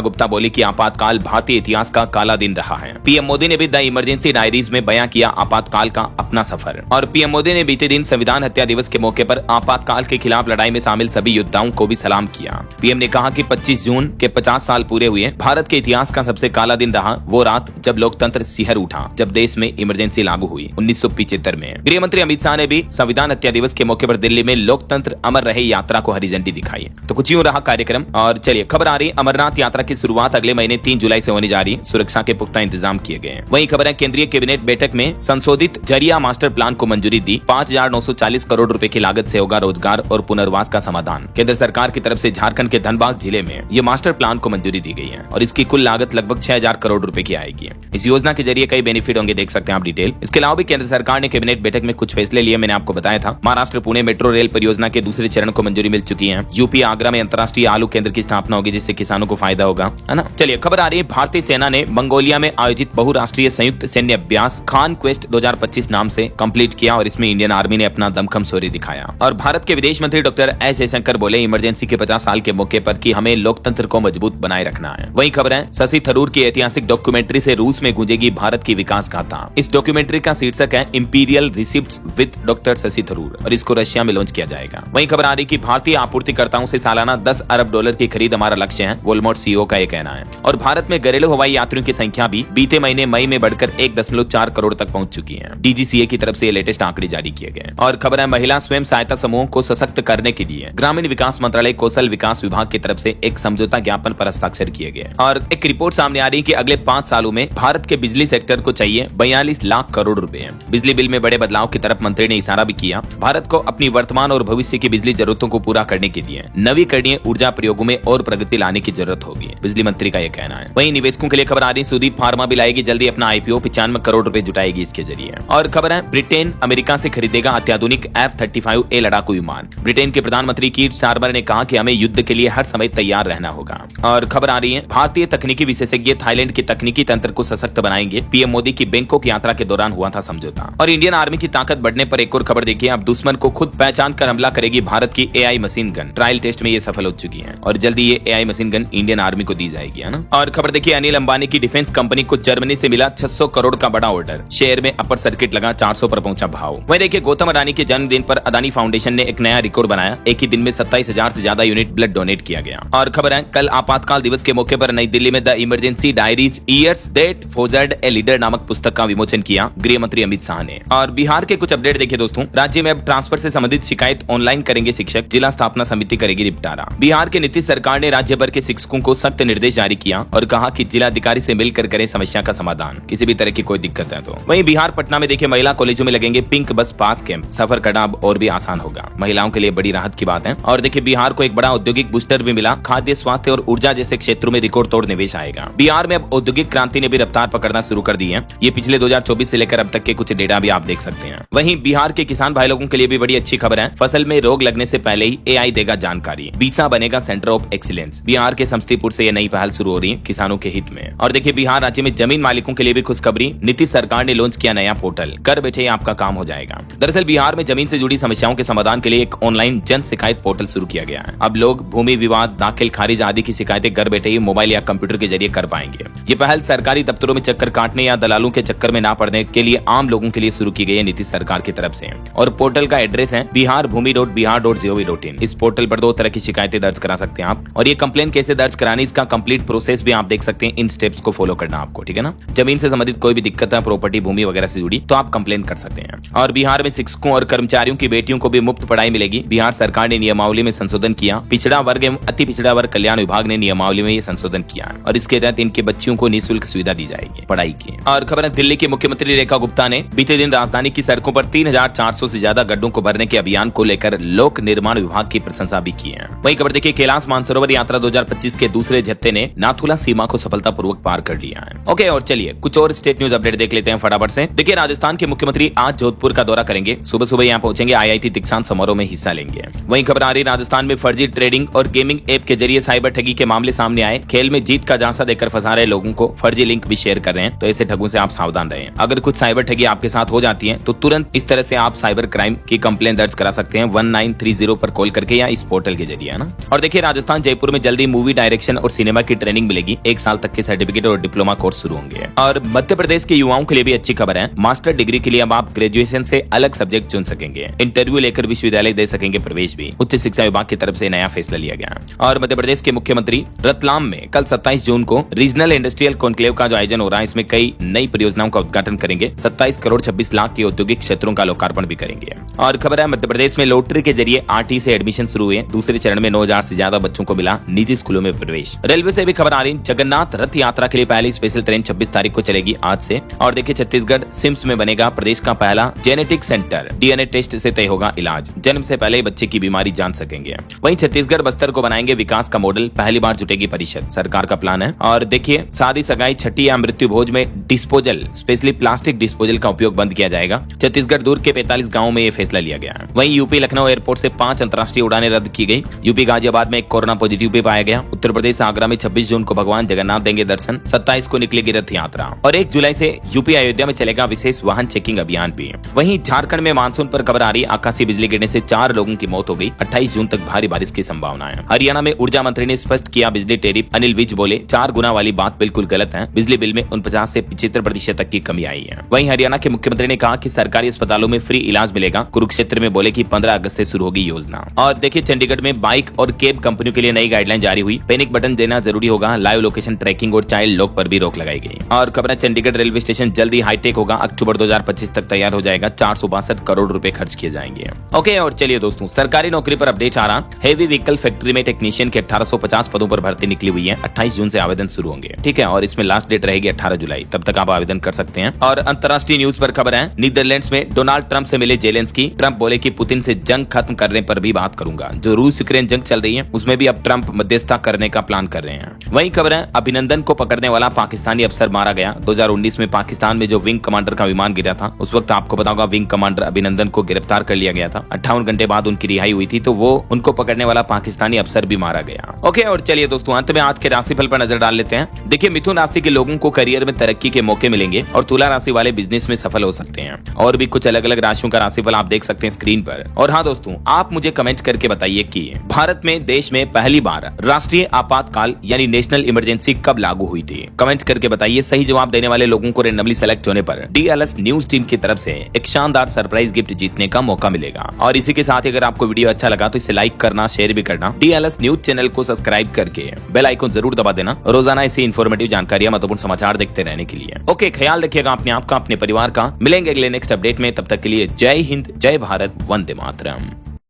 गुप्ता बोली कि आपातकाल भारतीय इतिहास का काला दिन रहा है। पीएम मोदी ने भी द इमरजेंसी डायरीज में बयां किया आपातकाल का अपना सफर। और पीएम मोदी ने बीते दिन संविधान हत्या दिवस के मौके पर आपातकाल के खिलाफ लड़ाई में शामिल सभी योद्धाओं को भी सलाम किया। पीएम ने कहा कि 25 जून के 50 साल पूरे हुए। भारत के इतिहास का सबसे काला दिन रहा वो रात जब लोकतंत्र सिहर उठा, जब देश में इमरजेंसी लागू हुई 1975 में। गृह मंत्री अमित शाह ने भी संविधान हत्या दिवस के मौके पर दिल्ली में लोकतंत्र अमर रहे यात्रा को हरी झंडी दिखाई। तो कुछ यूं रहा कार्यक्रम। और चलिए खबर आ रही, अमरनाथ यात्रा की शुरुआत अगले महीने 3 जुलाई से होने जा रही। सुरक्षा के पुख्ता इंतजाम किए गए। वहीं खबर है, केंद्रीय कैबिनेट बैठक में संशोधित जरिया मास्टर प्लान को मंजूरी दी। 5,940 करोड़ रुपए की लागत से होगा रोजगार और पुनर्वास का समाधान। केंद्र सरकार की तरफ से झारखंड के धनबाद जिले में ये मास्टर प्लान को मंजूरी दी गई है और इसकी कुल लागत लगभग 6,000 करोड़ रुपए की आएगी। इस योजना के जरिए कई बेनिफिट होंगे, देख सकते हैं आप डिटेल। इसके अलावा भी केंद्र सरकार ने कैबिनेट बैठक में कुछ फैसले लिए, मैंने आपको बताया था। महाराष्ट्र पुणे मेट्रो रेल परियोजना के दूसरे चरण को मंजूरी मिल चुकी है। यूपी आगरा में अंतर्राष्ट्रीय आलू केंद्र की स्थापना होगी, जिससे किसानों को फायदा होगा, है ना। चलिए खबर आ रही है, भारतीय सेना ने मंगोलिया में आयोजित बहुराष्ट्रीय संयुक्त सैन्य अभ्यास खान क्वेस्ट 2025 नाम से कंप्लीट किया और इसमें इंडियन आर्मी ने अपना दमखम शौर्य दिखाया। और भारत के विदेश मंत्री डॉक्टर एस जयशंकर बोले इमरजेंसी के 50 साल के मौके पर कि हमें लोकतंत्र को मजबूत बनाए रखना है। वही खबर है, शशि थरूर की ऐतिहासिक डॉक्यूमेंट्री से रूस में गूंजेगी भारत की विकास गाथा। इस डॉक्यूमेंट्री का शीर्षक है imperial receipts with doctor Shashi Tharoor और इसको रशिया में लॉन्च किया जाएगा। वही खबर आ रही कि भारतीय आपूर्तिकर्ताओं से सालाना 10 अरब डॉलर की खरीद हमारा लक्ष्य है, वॉलमार्ट सीईओ का यह कहना है। और भारत में घरेलू हवाई यात्रियों की संख्या भी बीते महीने मई में बढ़कर 1.4 करोड़ तक पहुंच चुकी है। डीजीसीए की तरफ से लेटेस्ट आंकड़े जारी किए गए। और खबर है, महिला स्वयं सहायता समूहों को सशक्त करने के लिए ग्रामीण विकास मंत्रालय कौशल विकास विभाग की तरफ से एक समझौता ज्ञापन पर हस्ताक्षर किए गए। और एक रिपोर्ट सामने आ रही है कि अगले 5 सालों में भारत के बिजली सेक्टर को चाहिए 42 लाख करोड़ रुपए। बिजली बिल में बड़े बदलाव की तरफ मंत्री ने इशारा भी किया। भारत को अपनी वर्तमान और भविष्य की बिजली जरूरतों को पूरा करने के लिए नवीकरणीय ऊर्जा प्रयोगों में और प्रगति लाने की जरूरत होगी, बिजली मंत्री का यह कहना है। वहीं निवेशकों के लिए खबर आ रही, सुदीप फार्मा भी लाएगी जल्दी अपना आईपीओ, 95 करोड़ रुपए जुटाएगी इसके जरिए। और खबर है, ब्रिटेन अमेरिका से खरीदेगा अत्याधुनिक F-35A लड़ाकू विमान। ब्रिटेन के प्रधानमंत्री कीर स्टारमर ने कहा कि हमें युद्ध के लिए हर समय तैयार रहना होगा। और खबर आ रही है, भारतीय तकनीकी विशेषज्ञ थाईलैंड के तकनीकी तंत्र को सशक्त बनाएंगे। पीएम मोदी की बैंकॉक यात्रा के दौरान हुआ था समझौता। और इंडियन आर्मी की ताकत बढ़ने पर एक और खबर देखिए, अब दुश्मन को खुद पहचान कर हमला करेगी भारत की AI machine gun. Trial test में ये सफल हो चुकी है और जल्दी ये AI machine gun Indian army को दी जाएगी, है ना। और खबर देखिए, अनिल अंबानी की डिफेंस कंपनी को जर्मनी से मिला 600 करोड़ का बड़ा ऑर्डर। शेयर में अपर सर्किट लगा, 400 पर पहुंचा भाव। वही देखिए, गौतम अडानी के जन्मदिन पर अदानी फाउंडेशन ने एक नया रिकॉर्ड बनाया। एक ही दिन में 27,000 से ज्यादा यूनिट ब्लड डोनेट किया गया। और खबर है, कल आपातकाल दिवस के मौके पर नई दिल्ली में the emergency diaries years that forged a leader नामक पुस्तक का विमोचन किया गृह मंत्री अमित शाह ने। और बिहार के कुछ अपडेट देखिए दोस्तों, राज्य में अब ट्रांसफर से संबंधित शिकायत ऑनलाइन करेंगे शिक्षक, जिला स्थापना समिति करेगी निपटारा। बिहार के नीतीश सरकार ने राज्य भर के शिक्षकों को सख्त निर्देश जारी किया और कहा कि जिलाधिकारी से मिलकर करें समस्या का समाधान, किसी भी तरह की कोई दिक्कत है तो। वहीं बिहार पटना में देखिए, महिला कॉलेजों में लगेंगे पिंक बस पास कैंप, सफर करना अब और भी आसान होगा। महिलाओं के लिए बड़ी राहत की बात है। और देखिए, बिहार को एक बड़ा औद्योगिक बूस्टर भी मिला, खाद्य स्वास्थ्य और ऊर्जा जैसे क्षेत्रों में रिकॉर्ड तोड़ निवेश आएगा। बिहार में अब औद्योगिक क्रांति ने भी रफ्तार पकड़ना शुरू कर दी है। ये पिछले 2024 से लेकर अब तक के कुछ डेटा भी आप देख सकते हैं। वहीं बिहार के किसान भाई लोगों के लिए भी बड़ी अच्छी खबर है, फसल में रोग लगने से पहले ही एआई देगा जानकारी, बीसा बनेगा सेंटर ऑफ एक्सीलेंस। बिहार के समस्तीपुर से ये नई पहल शुरू हो रही है किसानों के हित में। और देखिए, बिहार राज्य में जमीन मालिकों के लिए भी खुशखबरी, नीतीश सरकार ने लॉन्च किया नया पोर्टल, घर बैठे आपका काम हो जाएगा। दरअसल बिहार में जमीन से जुड़ी समस्याओं के समाधान के लिए एक ऑनलाइन जन शिकायत पोर्टल शुरू किया गया है। अब लोग भूमि विवाद, दाखिल खारिज आदि की शिकायतें घर बैठे ही मोबाइल या कंप्यूटर के जरिए कर पाएंगे। ये पहल सरकारी दफ्तरों में चक्कर काटने या दलालों के चक्कर में ना पड़ने के लिए आम लोगों के लिए शुरू की गई है नीतीश सरकार की तरफ से। और पोर्टल का एड्रेस है biharbhumi.bihar.gov.in। इस पोर्टल पर 2 तरह की शिकायतें दर्ज करा सकते हैं आप, और ये कंप्लेंट कैसे दर्ज करानी, इसका कंप्लीट प्रोसेस भी आप देख सकते हैं। इन स्टेप्स को फॉलो करना आपको, ठीक है ना। जमीन से संबंधित कोई भी दिक्कत है, प्रॉपर्टी भूमि वगैरह से जुड़ी, तो आप कंप्लेंट कर सकते हैं। और बिहार में शिक्षकों और कर्मचारियों की बेटियों को भी मुफ्त पढ़ाई मिलेगी। बिहार सरकार ने नियमावली में संशोधन किया। पिछड़ा वर्ग एवं अति पिछड़ा वर्ग कल्याण विभाग ने नियमावली में ये संशोधन किया और इसके तहत इनके बच्चियों को निःशुल्क सुविधा दी जाएगी पढ़ाई की। और खबर है, दिल्ली के मुख्यमंत्री रेखा गुप्ता ने बीते दिन राजधानी की सड़कों पर 3,400 से ज्यादा गड्ढों को भरने के अभियान को लेकर लोक निर्माण विभाग की प्रशंसा भी की है। वही खबर देखिए, कैलाश मानसरोवर यात्रा 2025 के दूसरे जत्थे ने नाथुला सीमा को सफलतापूर्वक पार कर लिया है। ओके, और चलिए कुछ और स्टेट न्यूज अपडेट देख लेते हैं फटाफट से। देखिए, राजस्थान के मुख्यमंत्री आज जोधपुर का दौरा करेंगे। सुबह सुबह यहाँ पहुंचेंगे, IIT दीक्षांत समारोह में हिस्सा लेंगे। वहीं खबर आ रही, राजस्थान में फर्जी ट्रेडिंग और गेमिंग ऐप के जरिए साइबर ठगी के मामले सामने आए। खेल में जीत का झांसा देकर फंसा रहे लोगों को फर्जी लिंक भी शेयर कर रहे हैं, तो ऐसे ठगों से आप सावधान रहें। अगर कुछ साइबर ठगी आपके साथ हो जाती है तो तुरंत इस तरह से आप साइबर क्राइम की कंप्लेन दर्ज करा सकते हैं 1930 पर कॉल करके या इस पोर्टल के जरिए, है ना। और देखिए राजस्थान जयपुर में जल्दी मूवी डायरेक्शन और सिनेमा की ट्रेनिंग मिलेगी, 1 साल तक के सर्टिफिकेट और डिप्लोमा कोर्स शुरू होंगे। और मध्य प्रदेश के युवाओं के लिए भी अच्छी खबर है, मास्टर डिग्री के लिए अब आप ग्रेजुएशन से अलग सब्जेक्ट चुन सकेंगे, इंटरव्यू लेकर विश्वविद्यालय दे सकेंगे प्रवेश भी। उच्च शिक्षा विभाग की तरफ से नया फैसला लिया गया। और मध्य प्रदेश के मुख्यमंत्री रतलाम में कल 27 जून को रीजनल इंडस्ट्रियल कॉन्क्लेव का जो आयोजन हो रहा है, इसमें कई नई परियोजनाओं का उद्घाटन करेंगे, 27 करोड़ 26 लाख के औद्योगिक क्षेत्रों का लोकार्पण भी करेंगे। और खबर है मध्य प्रदेश में लॉटरी के जरिए आरटी से एडमिशन शुरू हुए, दूसरे चरण में 9,000 से ज्यादा बच्चों को मिला निजी स्कूलों में प्रवेश। रेलवे से भी खबर आ रही, जगन्नाथ रथ यात्रा के लिए पहली स्पेशल ट्रेन 26 तारीख को चलेगी आज से। और देखिए छत्तीसगढ़ सिम्स में बनेगा प्रदेश का पहला जेनेटिक सेंटर, डीएनए टेस्ट से तय होगा इलाज, जन्म से पहले बच्चे की बीमारी जान सकेंगे। वहीं छत्तीसगढ़ बस्तर को बनाएंगे विकास का मॉडल, पहली बार जुटेगी परिषद, सरकार का प्लान है। और देखिए शादी सगाई छठी या मृत्यु भोज में डिस्पोजल, स्पेशली प्लास्टिक डिस्पोजल का उपयोग बंद किया जाएगा। छत्तीसगढ़ दूर के 45 गाँव में यह फैसला लिया गया है। वहीं यूपी लखनऊ एयरपोर्ट से 5 अंतर्राष्ट्रीय उड़ानें रद्द की गई। यूपी गाजियाबाद में एक कोरोना पॉजिटिव भी पाया गया। उत्तर प्रदेश आगरा में 26 जून को भगवान जगन्नाथ देंगे दर्शन, 27 को निकलेगी रथ यात्रा। और 1 जुलाई से यूपी अयोध्या में चलेगा विशेष वाहन चेकिंग अभियान भी। वहीं झारखंड में मानसून पर खबर आ रही, आकाशीय बिजली गिरने से 4 लोगों की मौत हो गई, 28 जून तक भारी बारिश की संभावना है। हरियाणा में ऊर्जा मंत्री ने स्पष्ट किया बिजली टेरिफ, अनिल विज बोले 4 गुना वाली बात बिल्कुल गलत है, बिजली बिल में 49 से 75% तक की कमी आई है। वहीं हरियाणा के मुख्यमंत्री ने कहा कि सरकारी अस्पतालों में फ्री इलाज मिलेगा। कुरुक्षेत्र में बोले कि 15 अगस्त से शुरू होगी योजना। और देखिए चंडीगढ़ में बाइक और कैब कंपनियों के लिए नई गाइडलाइन जारी हुई, पैनिक बटन देना जरूरी होगा, लाइव लोकेशन ट्रैकिंग और चाइल्ड लॉक पर भी रोक लगाई गई। और खबर है चंडीगढ़ रेलवे स्टेशन जल्दी हाईटेक होगा, अक्टूबर 2025 तक तैयार हो जाएगा, 462 करोड़ रुपए खर्च किए जाएंगे। ओके और चलिए दोस्तों सरकारी नौकरी पर अपडेट आ रहा, हैवी व्हीकल फैक्ट्री में टेक्नीशियन के 1850 पदों पर भर्ती निकली हुई है, 28 जून से आवेदन शुरू होंगे, ठीक है। और इसमें लास्ट डेट रहेगी 18 जुलाई, तब तक आप आवेदन कर सकते हैं। और अंतर्राष्ट्रीय न्यूज पर खबर है, नीदरलैंड्स में डोनाल्ड ट्रंप से मिले जेलेंस्की, ट्रंप बोले कि पुतिन से जंग खत्म करने पर भी बात करूंगा, जो रूस यूक्रेन जंग चल रही है उसमें भी अब ट्रंप मध्यस्थता करने का प्लान कर रहे हैं। वही खबर है, अभिनंदन को पकड़ने वाला पाकिस्तानी अफसर मारा गया। 2019 में पाकिस्तान में जो विंग कमांडर का विमान गिरा था, उस वक्त आपको पता होगा विंग कमांडर अभिनंदन को गिरफ्तार कर लिया गया था। 58 घंटे बाद उनकी रिहाई हुई थी, तो वो उनको पकड़ने वाला पाकिस्तानी अफसर भी मारा गया। ओके और चलिए दोस्तों अंत में आज के राशिफल पर नजर डाल लेते हैं। देखिए मिथुन राशि के लोगों को करियर में तरक्की के मौके मिलेंगे और तुला राशि वाले बिजनेस में सफल हो सकते हैं। और भी कुछ अलग अलग राशियों का राशिफल आप देख सकते हैं स्क्रीन पर। और हाँ दोस्तों आप मुझे कमेंट करके बताइए कि भारत में देश में पहली बार राष्ट्रीय आपातकाल यानी नेशनल इमरजेंसी कब लागू हुई थी, कमेंट करके बताइए। सही जवाब देने वाले लोगों को रेंडमली सेलेक्ट होने पर डीएलएस न्यूज टीम की तरफ से एक शानदार सरप्राइज गिफ्ट जीतने का मौका मिलेगा। और इसी के साथ अगर आपको वीडियो अच्छा लगा तो इसे लाइक करना, शेयर भी करना, डीएलएस न्यूज चैनल को सब्सक्राइब करके बेल आइकन जरूर दबा देना, रोजाना ऐसी इन्फॉर्मेटिव जानकारियां महत्वपूर्ण समाचार देखते रहने के लिए। ओके ख्याल रखिएगा अपने आप का, अपने परिवार का। मिलेंगे अगले नेक्स्ट अपडेट में, तब तक के लिए जय हिंद, जय भारत, वंदे मातरम।